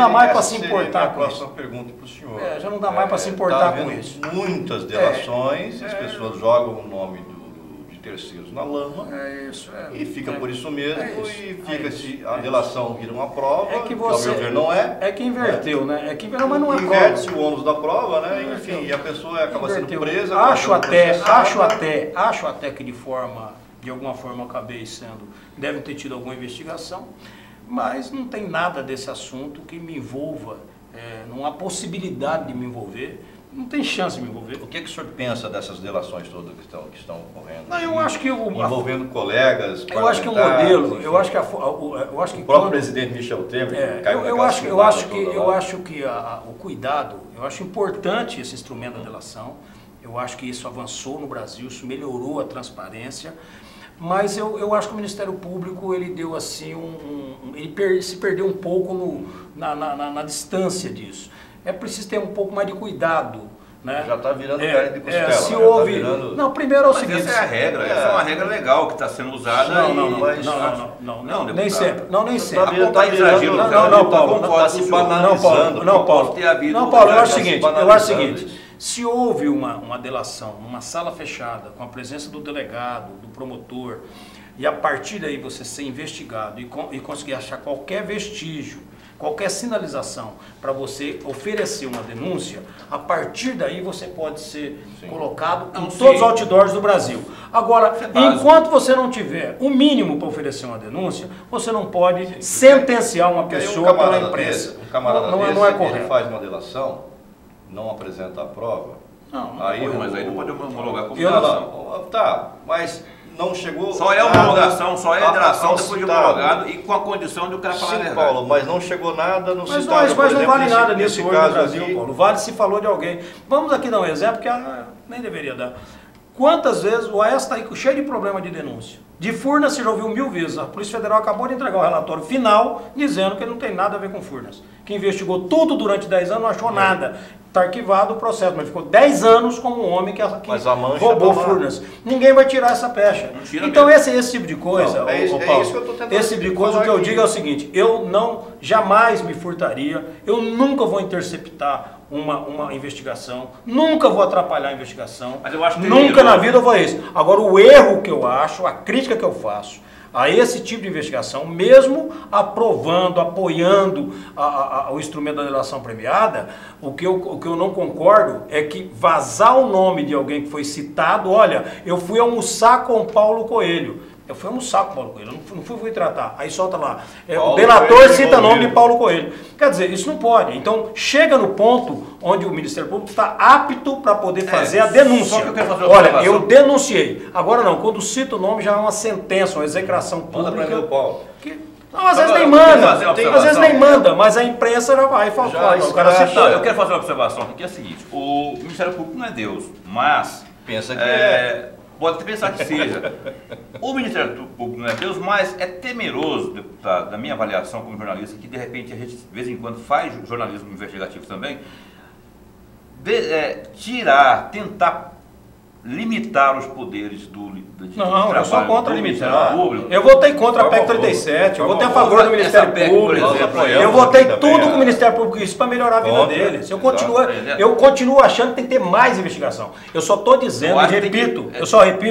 mais para se importar com isso. Próxima pergunta para o senhor. Já não dá mais para se importar com isso. Muitas delações, as pessoas jogam o nome de terceiros na lama e fica por isso mesmo e fica se a delação vira uma prova, que você, ao meu ver não é. É que inverteu, né? É que inverteu, mas não é prova. Inverte-se o ônus da prova, né? Enfim, e a pessoa acaba sendo presa. Acho até que de alguma forma eu acabei deve ter tido alguma investigação, mas não tem nada desse assunto que me envolva, não há possibilidade de me envolver. Não tem chance de me envolver. O que o senhor pensa dessas delações todas que estão ocorrendo? Não, eu acho que envolvendo colegas. Eu acho que o modelo, eu acho que o próprio presidente Michel Temer. Eu acho que o cuidado, eu acho importante esse instrumento da delação. Eu acho que isso avançou no Brasil, isso melhorou a transparência, mas eu acho que o Ministério Público, ele deu assim, ele se perdeu um pouco na distância disso. É preciso ter um pouco mais de cuidado. Né? Já está virando carne de costela. Se houve... Tá virando... Não, primeiro é o seguinte... Essa é a regra, essa é uma regra legal que está sendo usada. Não, nem sempre. Não, nem sempre. Está exagero. Não, Paulo. Está se banalizando. Não, Paulo, eu acho o seguinte, se houve uma delação numa sala fechada, com a presença do delegado, do promotor, e a partir daí você ser investigado e conseguir achar qualquer vestígio, qualquer sinalização para você oferecer uma denúncia, a partir daí você pode ser colocado em todos os outdoors do Brasil. Agora, enquanto você não tiver o mínimo para oferecer uma denúncia, você não pode sentenciar uma pessoa pela imprensa. Um camarada não é correto. Ele faz uma delação, não apresenta a prova. Mas aí não pode homologar como delação. Tá, mas... não chegou. Só é homologação, só é delação depois de homologado e com a condição de o cara falar a verdade. Paulo, mas não chegou nada no citado. Mas não vale nada nisso hoje no Brasil, aqui. Paulo. Vale se falou de alguém. Vamos aqui dar um exemplo que nem deveria dar. Quantas vezes o Oeste está aí cheio de problema de denúncia? De Furnas você já ouviu 1000 vezes. A Polícia Federal acabou de entregar o relatório final dizendo que ele não tem nada a ver com Furnas. Que investigou tudo durante 10 anos, não achou nada. Está arquivado o processo, mas ficou 10 anos como um homem que roubou Furnas. Ninguém vai tirar essa pecha. Então esse tipo de coisa, Paulo, isso que eu tô tentando esse tipo de coisa, o que eu digo é o seguinte, eu jamais me furtaria, eu nunca vou interceptar uma investigação, nunca vou atrapalhar a investigação, mas eu acho que nunca na vida eu vou isso. Agora o erro que eu acho, a crítica que eu faço a esse tipo de investigação, mesmo aprovando, apoiando o instrumento da delação premiada, o que eu não concordo é que vazar o nome de alguém que foi citado, olha, eu fui almoçar com o Paulo Coelho. Eu fui almoçar com o Paulo Coelho, eu não fui tratar. Aí solta lá, o delator cita nome de Paulo Coelho. Quer dizer, isso não pode. Então, chega no ponto onde o Ministério Público está apto para poder fazer a denúncia. Olha, eu denunciei. Agora não, quando cita o nome já é uma sentença, uma execração pública. Manda para o Paulo. Não, às vezes nem manda, às vezes nem manda, mas a imprensa já vai falar. Eu quero fazer uma observação aqui, que é a seguinte, o Ministério Público não é Deus, mas... Pensa que pode pensar que seja. O Ministério Público não é Deus, mas é temeroso, deputado, da minha avaliação como jornalista, que de repente a gente de vez em quando faz jornalismo investigativo também, tentar limitar os poderes Não, eu sou contra limitar. Eu votei contra a PEC 37, eu votei a favor do Ministério Público. Eu votei tudo com o Ministério Público, isso para melhorar a vida deles. Eu continuo achando que tem que ter mais investigação. Eu só estou dizendo, repito.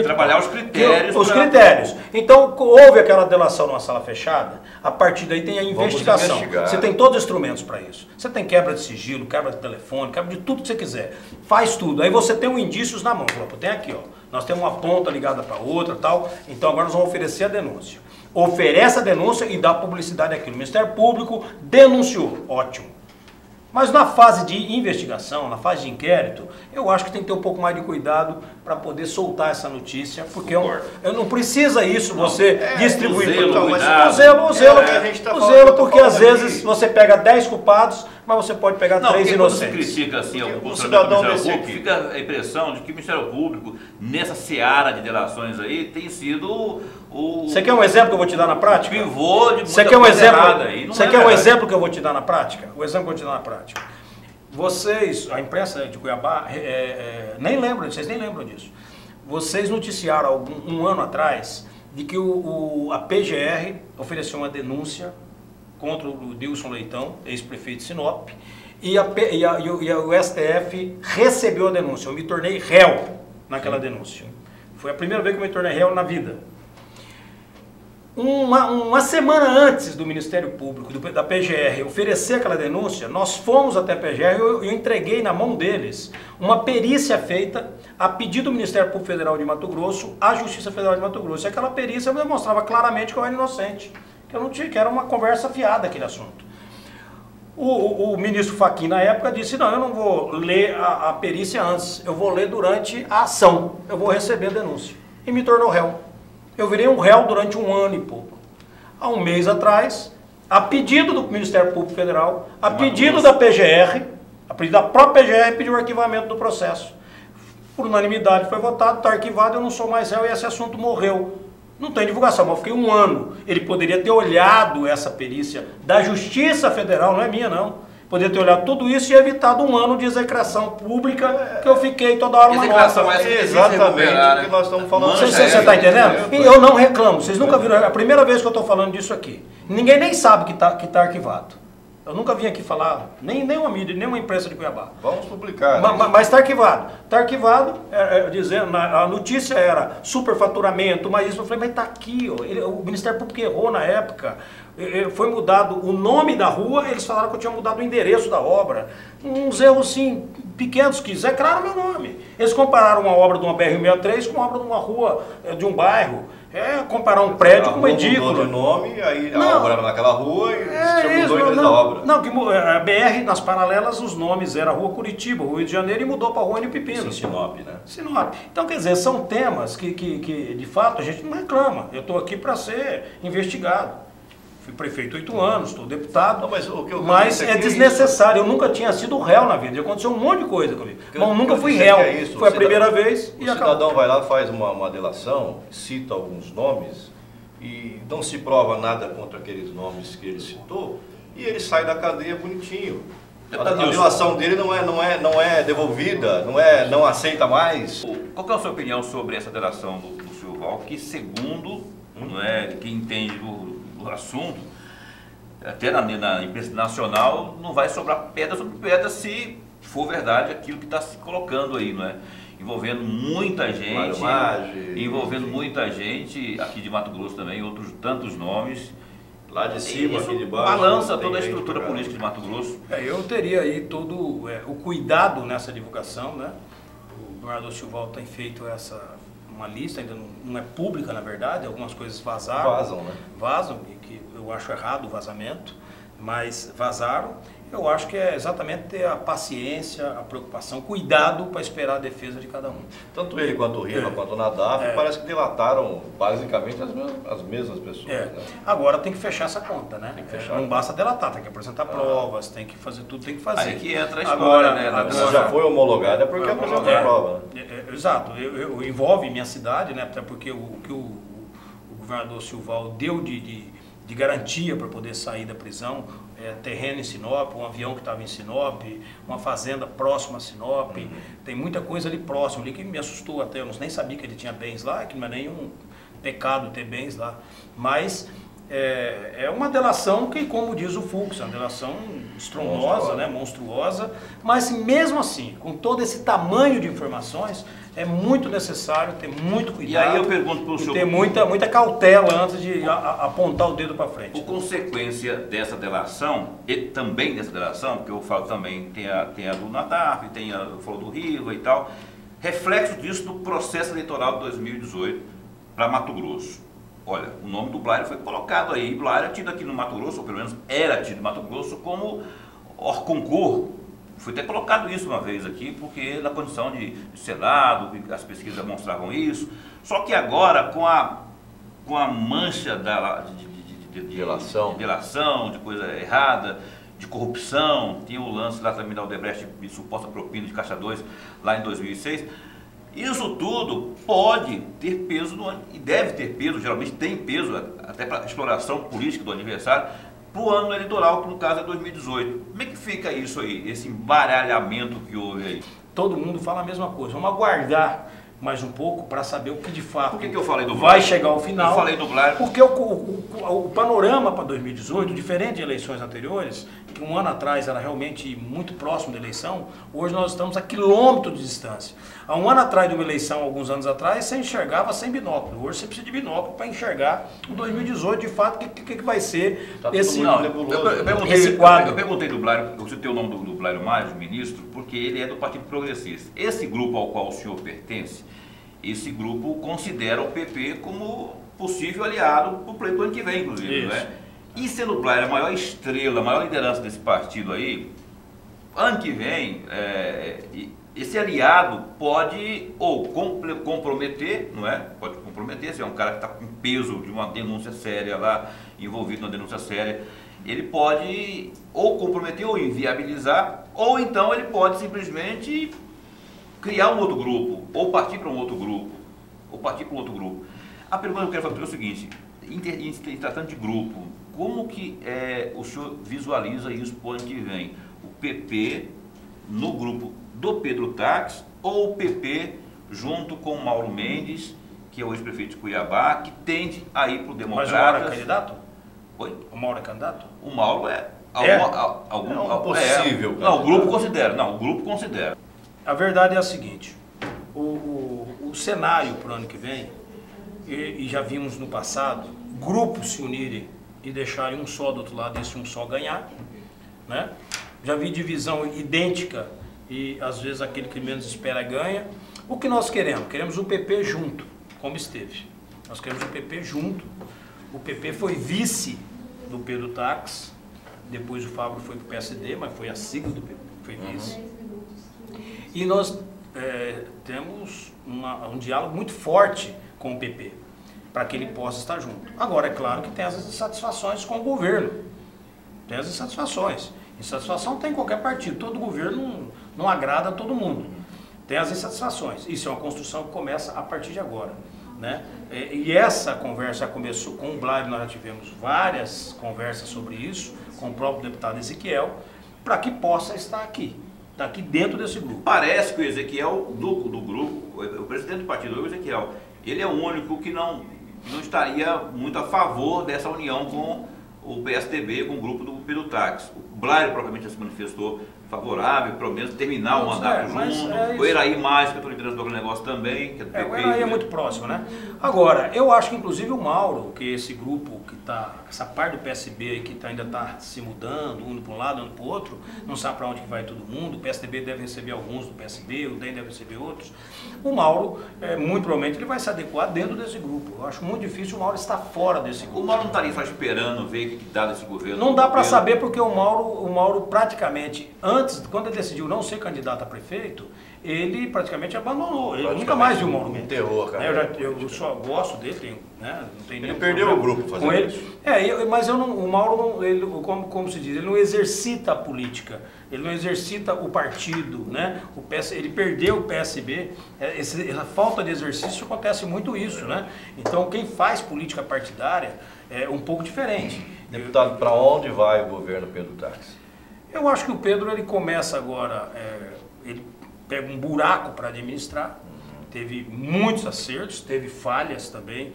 Trabalhar os critérios. Os critérios. Então, houve aquela delação numa sala fechada, a partir daí tem a investigação. Você tem todos os instrumentos para isso. Você tem quebra de sigilo, quebra de telefone, quebra de tudo que você quiser. Faz tudo. Aí você tem indícios na mão. Tem aqui, ó. Nós temos uma ponta ligada para outra, tal. Então agora nós vamos oferecer a denúncia. Oferece a denúncia e dá publicidade aqui. O Ministério Público denunciou. Ótimo. Mas na fase de investigação, na fase de inquérito, eu acho que tem que ter um pouco mais de cuidado para poder soltar essa notícia, porque eu não precisa isso, você distribuir. O zelo, porque às vezes você pega 10 culpados, mas você pode pegar 3 inocentes. Quando se critica assim o cidadão do Ministério Público, fica a impressão de que o Ministério Público, nessa seara de delações aí, tem sido Você quer um exemplo que eu vou te dar na prática? Pivô de Você quer um exemplo? Você quer um exemplo que eu vou te dar na prática? O exemplo que eu vou te dar na prática. Vocês, a imprensa de Cuiabá, vocês nem lembram disso. Vocês noticiaram um ano atrás de que a PGR ofereceu uma denúncia contra o Dilson Leitão, ex-prefeito de Sinop, e o STF recebeu a denúncia. Eu me tornei réu naquela denúncia. Foi a primeira vez que eu me tornei réu na vida. Uma semana antes do Ministério Público, da PGR, oferecer aquela denúncia, nós fomos até a PGR e eu entreguei na mão deles uma perícia feita a pedido do Ministério Público Federal de Mato Grosso à Justiça Federal de Mato Grosso. E aquela perícia demonstrava claramente que eu era inocente, que eu não tinha, que era uma conversa fiada aquele assunto. O ministro Fachin, na época, disse, não, eu não vou ler a perícia antes, eu vou ler durante a ação, eu vou receber a denúncia. E me tornou réu. Eu virei um réu durante 1 ano e pouco. Há um mês atrás, a pedido do Ministério Público Federal, a pedido da PGR, a pedido da própria PGR, pediu o arquivamento do processo. por unanimidade foi votado, está arquivado, eu não sou mais réu e esse assunto morreu. Não tem divulgação, mas eu fiquei 1 ano. Ele poderia ter olhado essa perícia da Justiça Federal, não é minha não. Poderia ter olhado tudo isso e evitado 1 ano de execração pública que eu fiquei toda hora uma nota. Exatamente o que nós estamos falando. Você está entendendo? E eu não reclamo. Vocês nunca viram, é a primeira vez que eu estou falando disso aqui. Ninguém nem sabe que tá arquivado. Eu nunca vim aqui falar, nem uma mídia, nem uma imprensa de Cuiabá. Vamos publicar. Mas está arquivado. Está arquivado, dizendo, a notícia era superfaturamento, mas isso eu falei, mas está aqui, ó, o Ministério Público errou na época. Foi mudado o nome da rua, eles falaram que eu tinha mudado o endereço da obra. Uns erros, assim, pequenos, que execraram meu nome. Eles compararam uma obra de uma BR-163 com uma obra de uma rua, de um bairro. Comparar um prédio com uma edícula. Mudou de nome, aí a obra era naquela rua e você mudou o endereço da obra. Não, a BR, nas paralelas, os nomes eram Rua Curitiba, Rua Rio de Janeiro, e mudou para Rua Anil Pepino. Sinop, né? Sinop. Então, quer dizer, são temas que de fato, a gente não reclama. Eu estou aqui para ser investigado. Fui prefeito 8 anos, estou deputado, não, mas é desnecessário. Eu nunca tinha sido réu na vida, já aconteceu um monte de coisa comigo. Mas nunca fui réu, foi a primeira vez e acabou. O cidadão vai lá, faz uma delação, cita alguns nomes e não se prova nada contra aqueles nomes que ele citou e ele sai da cadeia bonitinho. A delação dele não é devolvida, não aceita mais. Qual que é a sua opinião sobre essa delação do Silval, que segundo quem entende do assunto, até na imprensa nacional, não vai sobrar pedra sobre pedra se for verdade aquilo que está se colocando aí, não é? Envolvendo muita gente, muita gente aqui de Mato Grosso também, outros tantos nomes. Lá de cima, aqui de baixo. Balança toda a estrutura política de Mato Grosso. Eu teria aí todo o cuidado nessa divulgação, né? O governador Silval tem feito uma lista, ainda não é pública na verdade, algumas coisas vazaram. Vazam, né? Vazam, e que eu acho errado o vazamento, mas vazaram. Eu acho que é exatamente ter a paciência, a preocupação, cuidado para esperar a defesa de cada um. Tanto ele quanto o Riva, quanto o Nadaf, parece que delataram basicamente as mesmas pessoas. Né? Agora tem que fechar essa conta, né? Fechar. Não basta delatar, tem que apresentar provas, tem que fazer tudo, tem que fazer. Aí que entra a história, né? Se já foi homologado é porque apresentou a prova. Né? Exato, envolve minha cidade, né? Até porque o que o governador Silval deu de garantia para poder sair da prisão, terreno em Sinop, um avião que estava em Sinop, uma fazenda próxima a Sinop, tem muita coisa ali próximo, ali que me assustou até, eu nem sabia que ele tinha bens lá, que não é nenhum pecado ter bens lá, mas é uma delação que, como diz o Fux, é uma delação estrondosa, né, monstruosa, mas mesmo assim, com todo esse tamanho de informações, é muito necessário ter muito cuidado. E aí eu pergunto para o senhor, ter muita cautela antes de apontar o dedo para frente. Por consequência dessa delação, e também dessa delação, porque eu falo também, tem a do Nadaf, eu falo do Riva e tal, reflexo disso no processo eleitoral de 2018 para Mato Grosso. Olha, o nome do Blairo foi colocado aí, Blairo é tido aqui no Mato Grosso, ou pelo menos era tido no Mato Grosso como Orconcor. Foi até colocado isso uma vez aqui, porque na condição de Senado, as pesquisas demonstravam isso. Só que agora, com a mancha de delação, de coisa errada, de corrupção, tinha o lance lá também da Odebrecht, de suposta propina de Caixa 2, lá em 2006. Isso tudo pode ter peso, e deve ter peso, geralmente tem peso, até para a exploração política do adversário, para o ano eleitoral, que no caso é 2018. Como é que fica isso aí, esse embaralhamento que houve aí? Todo mundo fala a mesma coisa. Vamos aguardar mais um pouco para saber o que de fato Por que eu falei do vai chegar ao final. Eu falei do Blairo. Porque o panorama para 2018, diferente de eleições anteriores, que um ano atrás era realmente muito próximo da eleição, hoje nós estamos a quilômetros de distância. Há um ano atrás de uma eleição, alguns anos atrás, você enxergava sem binóculo. Hoje você precisa de binóculo para enxergar o 2018, de fato, o que vai ser esse quadro. Eu perguntei do Blairo, eu citei o nome do Blairo Maggi, ministro, porque ele é do Partido Progressista. Esse grupo ao qual o senhor pertence, esse grupo considera o PP como possível aliado para o pleito do ano que vem, inclusive. Né? E sendo o Blairo a maior estrela, a maior liderança desse partido aí, ano que vem, esse aliado pode ou comprometer, não é? Pode comprometer, se é um cara que está com peso de uma denúncia séria lá, envolvido numa denúncia séria, ele pode ou comprometer ou inviabilizar, ou então ele pode simplesmente criar um outro grupo, ou partir para um outro grupo, A pergunta que eu quero fazer é o seguinte, em tratando de grupo, como que o senhor visualiza isso para o ano que vem? O PP no grupo do Pedro Táxi ou o PP junto com o Mauro Mendes, que é o ex-prefeito de Cuiabá, que tende a ir para o Democratas? Mas o Mauro é candidato? Oi? O Mauro é candidato? O Mauro é... Possível. Não, o grupo considera. Não, o grupo considera. A verdade é a seguinte, o cenário para o ano que vem, e já vimos no passado, grupos se unirem e deixarem um só do outro lado, esse um só ganhar, né? Já vi divisão idêntica e às vezes aquele que menos espera ganha. O que nós queremos? Queremos o PP junto, como esteve. Nós queremos o PP junto. O PP foi vice do Pedro Táxi, depois o Fábio foi para o PSD, mas foi a sigla do PP, foi vice. E nós temos um diálogo muito forte com o PP, para que ele possa estar junto. Agora, é claro que tem as insatisfações com o governo. Tem as insatisfações. Insatisfação tem em qualquer partido. Todo governo não agrada a todo mundo. Tem as insatisfações. Isso é uma construção que começa a partir de agora, né? E essa conversa começou com o Blair, nós já tivemos várias conversas sobre isso, com o próprio deputado Ezequiel, para que possa estar aqui dentro desse grupo. Parece que o Ezequiel, do grupo, o presidente do partido, o Ezequiel, ele é o único que não estaria muito a favor dessa união com o PSDB, com o grupo do Pedro Táxi. O Blair propriamente se manifestou favorável, pelo menos terminar o mandato junto. O Eraí mais, que eu estou liderando o negócio também. Que é do PP, o Eraí é muito próximo, né? Agora, eu acho que inclusive o Mauro, que esse grupo que está, essa parte do PSB que ainda está se mudando, um para um lado, um para o outro, não sabe para onde que vai todo mundo, o PSDB deve receber alguns do PSB, o DEM deve receber outros. O Mauro, muito provavelmente, ele vai se adequar dentro desse grupo. Eu acho muito difícil o Mauro estar fora desse grupo. O Mauro não estaria só esperando ver o que dá desse governo? Não dá para saber, porque o Mauro praticamente, quando ele decidiu não ser candidato a prefeito, ele praticamente abandonou. Ele nunca mais viu o Mauro Mendes. Enterrou, cara. Eu só gosto dele, né? Não tem ele perdeu o grupo fazendo isso. Mas o Mauro, ele, como se diz, ele não exercita a política, ele não exercita o partido, né? Ele perdeu o PSB, essa falta de exercício acontece muito isso, né? Então quem faz política partidária é um pouco diferente. Deputado, para onde vai o governo Pedro Táxi? Eu acho que o Pedro, ele começa agora, ele pega um buraco para administrar, teve muitos acertos, teve falhas também,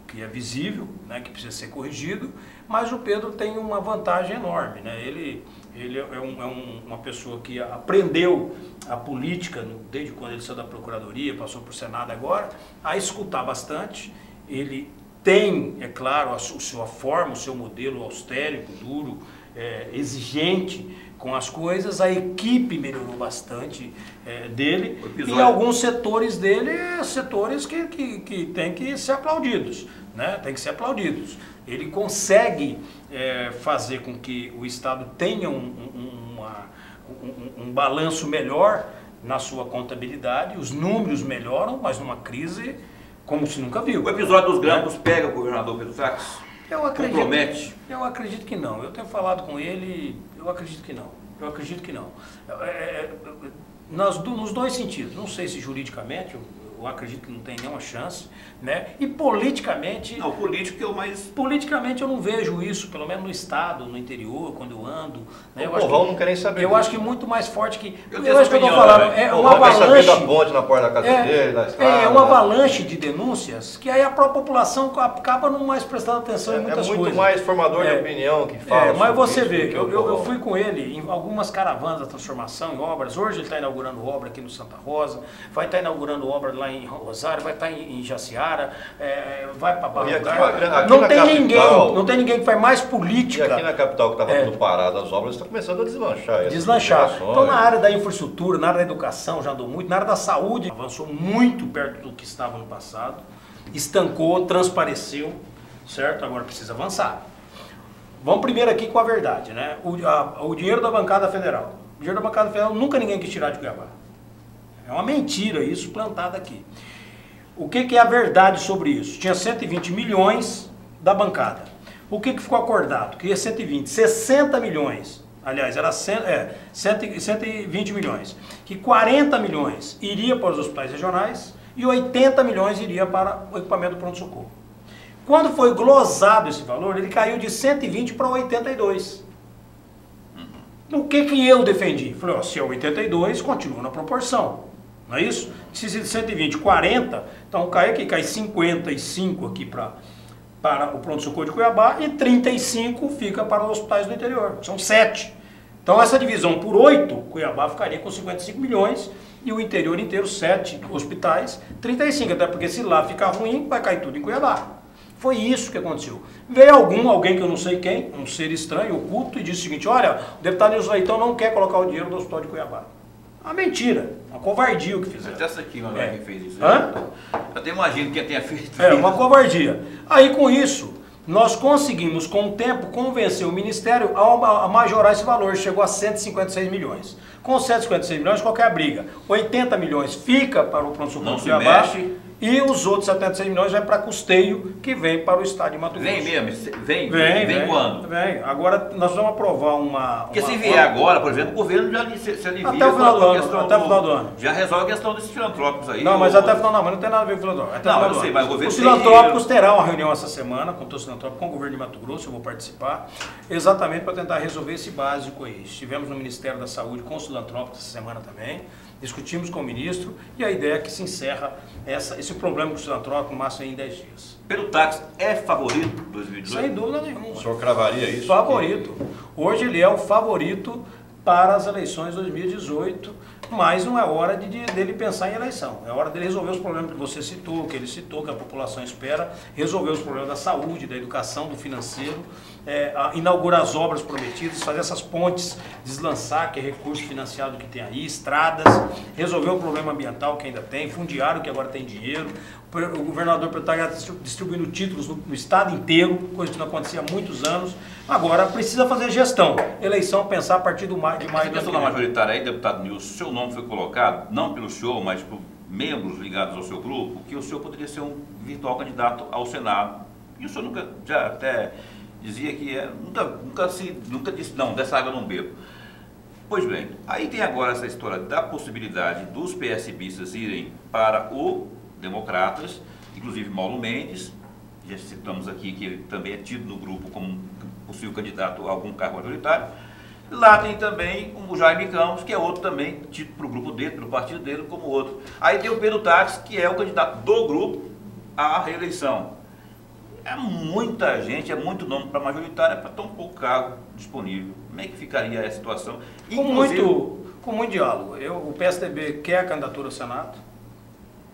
que é visível, né, que precisa ser corrigido, mas o Pedro tem uma vantagem enorme, né? Ele é uma pessoa que aprendeu a política, desde quando ele saiu da Procuradoria, passou por Senado agora, a escutar bastante. Ele tem, é claro, a sua forma, o seu modelo austérico, duro, exigente com as coisas. A equipe melhorou bastante dele, e alguns setores dele, setores que tem que ser aplaudidos, né? Tem que ser aplaudidos. Ele consegue fazer com que o Estado tenha um balanço melhor na sua contabilidade, os números melhoram, mas numa crise como se nunca viu. O episódio dos grampos pega o governador Pedro Táxi? Compromete? Eu acredito que não. Eu tenho falado com ele, eu acredito que não. Nos dois sentidos. Não sei se juridicamente, eu acredito que não tem nenhuma chance, né? E politicamente... Não, político é o mais... Politicamente eu não vejo isso, pelo menos no estado, no interior, quando eu ando. Né? O povão não quer nem saber disso. Acho que muito mais forte que... Eu acho que eu estou falando, é uma avalanche... da ponte na porta da casa dele, da estrada... É uma avalanche de denúncias que aí a própria população acaba não mais prestando atenção em muitas coisas. É muito mais formador de opinião que fala. Mas você vê, que eu fui com ele em algumas caravanas da transformação, em obras. Hoje ele está inaugurando obra aqui no Santa Rosa, vai estar inaugurando obra lá em Rosário, vai estar em Jaciara, vai para Barra Lugar. Não tem ninguém que faz mais política. E aqui na capital, que estava tudo parado, as obras estão começando a deslanchar. Então na área da infraestrutura, na área da educação já andou muito, na área da saúde avançou muito perto do que estava no passado, estancou, transpareceu, certo? Agora precisa avançar. Vamos primeiro aqui com a verdade, né? O dinheiro da bancada federal. O dinheiro da bancada federal nunca ninguém quis tirar de Cuiabá. É uma mentira isso plantada aqui. O que é a verdade sobre isso? Tinha 120 milhões da bancada. O que ficou acordado? Queria 120. 60 milhões aliás, era 120 milhões, que 40 milhões iria para os hospitais regionais e 80 milhões iria para o equipamento do pronto-socorro. Quando foi glosado esse valor, ele caiu de 120 para 82. O que eu defendi? Falei, ó, se é 82, continua na proporção, não é isso? Se de 120, 40, então cai aqui, cai 55 aqui para o pronto-socorro de Cuiabá e 35 fica para os hospitais do interior, são 7. Então essa divisão por 8, Cuiabá ficaria com 55 milhões e o interior inteiro, 7 hospitais, 35, até porque se lá ficar ruim, vai cair tudo em Cuiabá. Foi isso que aconteceu. Veio alguém que eu não sei quem, um ser estranho, oculto, e disse o seguinte, olha, o deputado Nilson Leitão não quer colocar o dinheiro no hospital de Cuiabá. Uma mentira, uma covardia o que fizeram. Até essa aqui, quem fez isso. Hã? Eu até imagino quem tenha feito isso. Uma covardia. Aí com isso, nós conseguimos com o tempo convencer o Ministério a majorar esse valor, chegou a 156 milhões. Com 156 milhões, qualquer briga. 80 milhões fica para o pronto-socorro de Cuiabá. E os outros 76 milhões vai para custeio, que vem para o estado de Mato Grosso. Vem mesmo? Vem quando? Vem. Agora nós vamos aprovar Porque se vier agora, por exemplo, o governo já se alivia. Até o final do ano. Até o final do ano. Já resolve a questão desses filantrópicos aí. Não, mas até o final não, mas não tem nada a ver com o filantrópico. Não, eu sei, mas o governo Os filantrópicos terão uma reunião essa semana, com todos os filantrópicos, com o governo de Mato Grosso, eu vou participar, exatamente para tentar resolver esse básico aí. Estivemos no Ministério da Saúde com os filantrópicos essa semana também. Discutimos com o ministro e a ideia é que se encerra esse problema com o filantrópico no máximo em 10 dias. Pelo táxi é favorito 2018? Sem dúvida nenhuma. O senhor cravaria isso? Favorito. Hoje ele é o favorito para as eleições de 2018, mas não é hora dele pensar em eleição. É hora dele resolver os problemas que você citou, que ele citou, que a população espera, resolver os problemas da saúde, da educação, do financeiro, inaugurar as obras prometidas, fazer essas pontes, deslançar, que é recurso financiado que tem aí, estradas, resolver o problema ambiental que ainda tem, fundiário que agora tem dinheiro. O governador está distribuindo títulos no estado inteiro, coisa que não acontecia há muitos anos. Agora precisa fazer gestão. Eleição, pensar a partir de maio. A questão da majoritária aí, deputado Nilson, seu nome foi colocado, não pelo senhor, mas por membros ligados ao seu grupo, que o senhor poderia ser um virtual candidato ao Senado. E o senhor nunca, já até dizia que nunca disse, não, dessa água não bebo. Pois bem, aí tem agora essa história da possibilidade dos PSBistas irem para o Democratas, inclusive Mauro Mendes, já citamos aqui que ele também é tido no grupo como possível candidato a algum cargo majoritário. Lá tem também o Jaime Campos, que é outro também, tido para o grupo dele, pelo partido dele, como outro. Aí tem o Pedro Táxi, que é o candidato do grupo à reeleição. É muita gente, é muito nome para majoritária, para tão pouco cargo disponível. Como é que ficaria a situação? Com muito diálogo. O PSDB quer a candidatura ao Senado.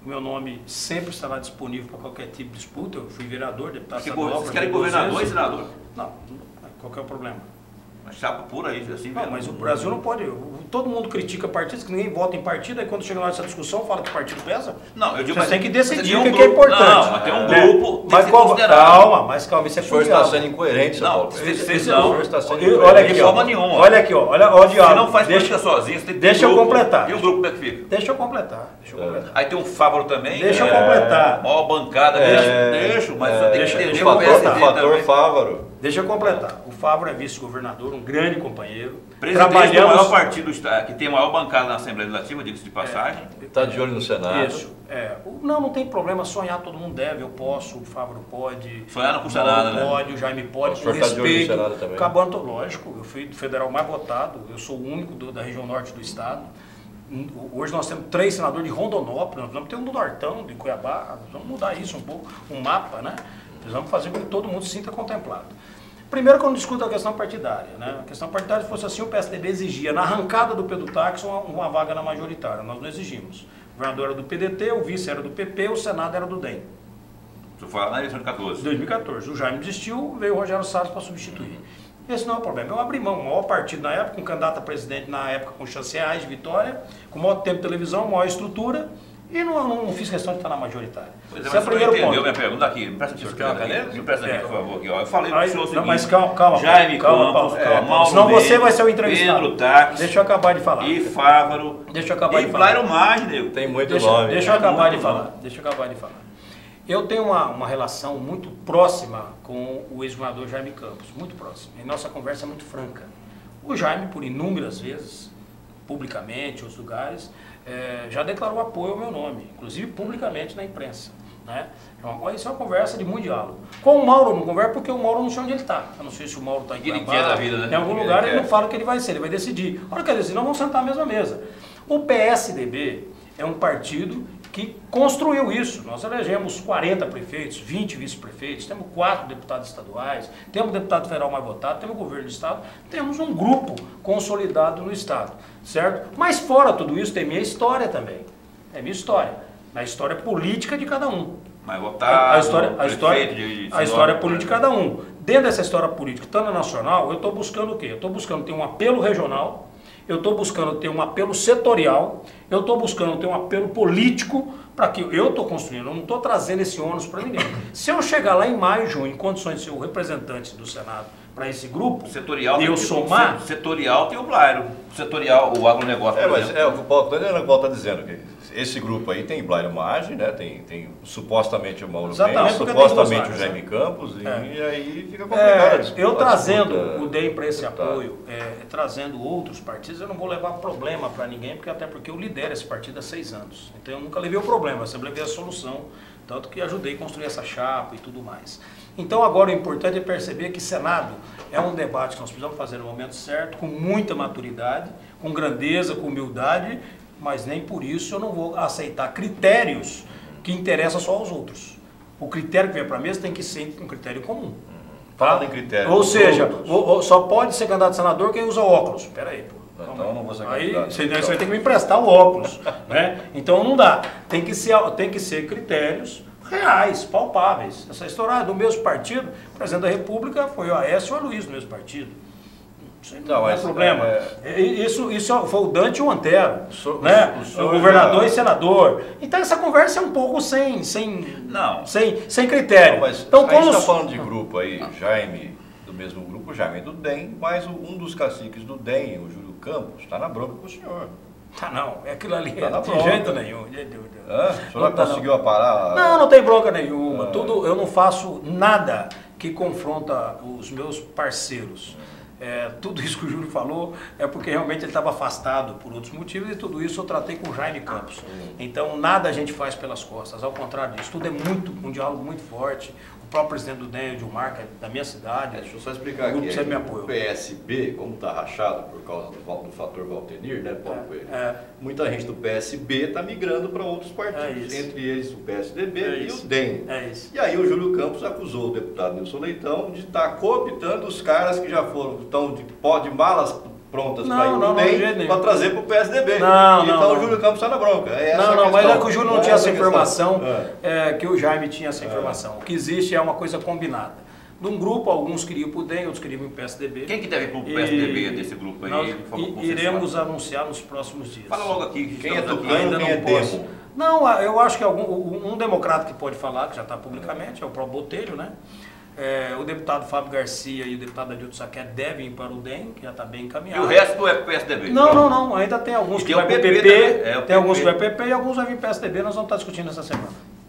O meu nome sempre estará disponível para qualquer tipo de disputa. Eu fui vereador, deputado estadual. Vocês querem governador e senador? Não, qual que é o problema? Uma chapa pura aí, assim. Não, mas o Brasil não pode. Todo mundo critica partidos, que ninguém vota em partido, aí quando chega lá nessa discussão, fala que partido pesa. Não, eu digo, você tem que decidir o que é importante. Não, mas tem um grupo. Mas calma, isso é o senhor está sendo incoerente, não. O senhor está sendo incoerente. Olha aqui, de forma nenhuma. Olha aqui, olha o diálogo. Você não faz política sozinho, você tem que ter Deixa eu completar. E o grupo como é que fica? Deixa eu completar. Aí tem um Fávaro também. Deixa eu completar. Maior bancada, deixa, mas você tem que entender o fator Fávaro. Deixa eu completar. O Fávaro é vice-governador, um grande companheiro. Presidente do maior partido que tem a maior bancada na Assembleia Legislativa, diga-se de passagem. Está de olho no Senado. Isso. Não tem problema sonhar, todo mundo deve, eu posso, o Fávaro pode. Sonhar não custa nada, né? Pode, o Jaime pode, com respeito. Acabando, lógico, eu fui do federal mais votado, eu sou o único da região norte do estado. Hoje nós temos 3 senadores de Rondonópolis, nós vamos ter um do Nortão, de Cuiabá, nós vamos mudar isso um pouco, um mapa, né? Nós vamos fazer com que todo mundo se sinta contemplado. Primeiro, quando discuto a questão partidária, né? A questão partidária, se fosse assim, o PSDB exigia na arrancada do Pedro Táxi uma vaga na majoritária. Nós não exigimos. O governador era do PDT, o vice era do PP, o Senado era do DEM. Você fala na eleição de 2014. 2014. O Jaime desistiu, veio o Rogério Salles para substituir. Esse não é o problema. Eu abri mão. O maior partido na época, um candidato a presidente na época com chances reais de vitória, com maior tempo de televisão, maior estrutura. E não fiz questão de estar na majoritária. Pois é, mas você não entendeu minha pergunta aqui. Me presta atenção. Me presta aqui, por favor. Aqui, ó. Eu falei para o senhor o seguinte. Mas calma. Jaime Campos, Paulo. Senão você vai ser o entrevistado. Pedro Táxi. Deixa eu acabar de falar. E Fávaro. Deixa eu acabar de falar. E Blairo Mais, nego. Tem muito nome. Deixa eu acabar de falar. Eu tenho uma relação muito próxima com o ex-governador Jaime Campos. Muito próxima. E nossa conversa é muito franca. O Jaime, por inúmeras vezes, publicamente, em outros lugares, já declarou apoio ao meu nome, inclusive publicamente na imprensa. Né? Isso é uma conversa de muito diálogo. Com o Mauro eu não converso porque o Mauro não sei onde ele está. Eu não sei se o Mauro está em Cuiabá, né? Em algum lugar ele não fala o que ele vai ser, ele vai decidir. A hora que ele decidir, nós vamos sentar à mesma mesa. O PSDB é um partido que construiu isso. Nós elegemos 40 prefeitos, 20 vice-prefeitos, temos 4 deputados estaduais, temos deputado federal mais votado, temos governo do estado, temos um grupo consolidado no estado, certo? Mas fora tudo isso tem minha história também, é minha história. A história política de cada um. Mas votado, a história política de cada um. Dentro dessa história política, tanto nacional, eu estou buscando o quê? Eu estou buscando ter um apelo regional, eu estou buscando ter um apelo setorial, eu estou buscando ter um apelo político para que eu estou construindo, eu não estou trazendo esse ônus para ninguém. Se eu chegar lá em maio, junho, em condições de ser o representante do Senado para esse grupo, setorial, eu somar... Setorial tem o Blairo, setorial, o agronegócio, por exemplo. Mas o Paulo está dizendo que esse grupo aí tem Blairo Maggi, né? tem supostamente o Mauro Mendes, supostamente o Jaime Campos, e aí fica complicado. Eu trazendo o DEM para esse apoio, trazendo outros partidos, eu não vou levar problema para ninguém, até porque eu lidero esse partido há 6 anos. Então eu nunca levei o problema, eu sempre levei a solução, tanto que ajudei a construir essa chapa e tudo mais. Então agora o importante é perceber que Senado é um debate que nós precisamos fazer no momento certo, com muita maturidade, com grandeza, com humildade, mas nem por isso eu não vou aceitar critérios que interessam só aos outros. O critério que vem para a mesa tem que ser um critério comum. Fala em critério. Ou seja, só pode ser candidato a senador quem usa óculos. Espera aí, pô. Então não vou ser aí você vai ter que me emprestar o óculos. Né? Então não dá. Tem que ser critérios reais, palpáveis. Essa história do mesmo partido, o presidente da República foi o Aécio ou o Luiz do mesmo partido. Isso não é problema. Isso foi o Dante e o Antero, né? O governador e senador. Então essa conversa é um pouco sem critério. Não, mas então, a gente está falando de grupo aí, Jaime, do mesmo grupo, Jaime do DEM, mas um dos caciques do DEM, o Júlio Campos, está na bronca com o senhor. Tá não, aquilo ali de jeito nenhum. O senhor conseguiu aparar? Não tem bronca nenhuma. Eu não faço nada que confronta os meus parceiros. Tudo isso que o Júlio falou é porque realmente ele estava afastado por outros motivos e tudo isso eu tratei com o Jaime Campos. Então nada a gente faz pelas costas, ao contrário disso, tudo é um diálogo muito forte. O próprio presidente do DEM, o Edilmar, que é da minha cidade. Deixa eu só explicar aqui. O PSB, como está rachado por causa do fator Valtenir, né, Paulo Coelho? Muita gente do PSB está migrando para outros partidos, entre eles o PSDB e o DEM. E aí o Júlio Campos acusou o deputado Nilson Leitão de estar cooptando os caras que já estão de malas prontas para ir para o DEM para trazer para o PSDB. Então o Júlio Campos está na bronca. Mas é que o Júlio não tinha essa informação, que o Jaime tinha essa informação. O que existe é uma coisa combinada. De um grupo, alguns queriam para o DEM, outros queriam para o PSDB. Quem que deve ir para o PSDB desse grupo aí? Nós iremos anunciar nos próximos dias. Fala logo aqui. Quem é Tucano, ainda não posso. Não, eu acho que um democrata que pode falar, que já está publicamente, é o Pro Botelho, né? O deputado Fábio Garcia e o deputado Adilto Saquet devem ir para o DEM, que já está bem encaminhado. E o resto é para o PSDB? Não. Ainda tem alguns que vai para o PP, tem alguns que vai para o PP e alguns vai vir para o PSDB. Nós vamos estar discutindo essa semana.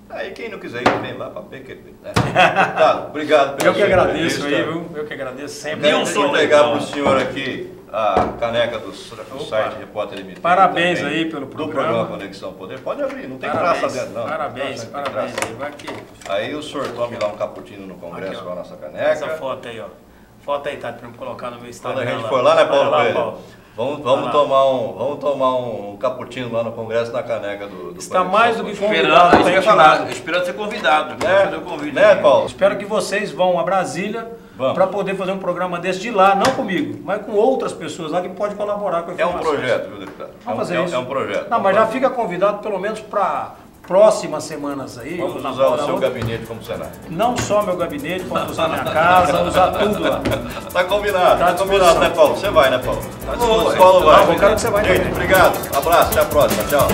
Aí quem não quiser ir, vem lá para PQP. Tá, obrigado pela Eu que agradeço aí, viu? Eu que agradeço sempre. Deixa eu entregar para o senhor aqui a caneca do site Repórter MT. Parabéns aí pelo programa. Do programa Conexão Poder. Pode abrir, não tem traça dentro não. Parabéns. Vai aqui. Aí o senhor tome lá um cappuccino no Congresso com a nossa caneca. Essa foto aí, ó. Foto aí, tá? Pra eu colocar no meu Instagram. Quando a gente for lá, né, Paulo Coelho? Vamos tomar um cappuccino lá no Congresso na caneca do Está mais do que convidado. Esperando ser convidado. Né, Paulo? Espero que vocês vão a Brasília para poder fazer um programa desse de lá, não comigo, mas com outras pessoas lá que podem colaborar com a informação. É um projeto, viu, deputado? Vamos fazer isso. É um projeto. Não, mas já fica convidado pelo menos para próximas semanas aí. Vamos usar o seu gabinete como Senado. Não só meu gabinete, pode usar minha casa, usar tudo lá. Tá combinado, né, Paulo? Você vai, né, Paulo? Paulo vai. Eu quero que você vai. Gente, obrigado. Abraço, até a próxima. Tchau.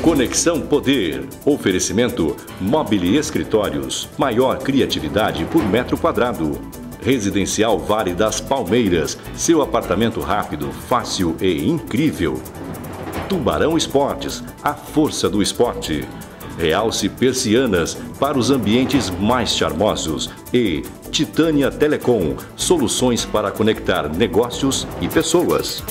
Conexão Poder. Oferecimento Mobile Escritórios. Maior criatividade por metro quadrado. Residencial Vale das Palmeiras. Seu apartamento rápido, fácil e incrível. Tubarão Esportes. A força do esporte. Realce Persianas para os ambientes mais charmosos e Titânia Telecom, soluções para conectar negócios e pessoas.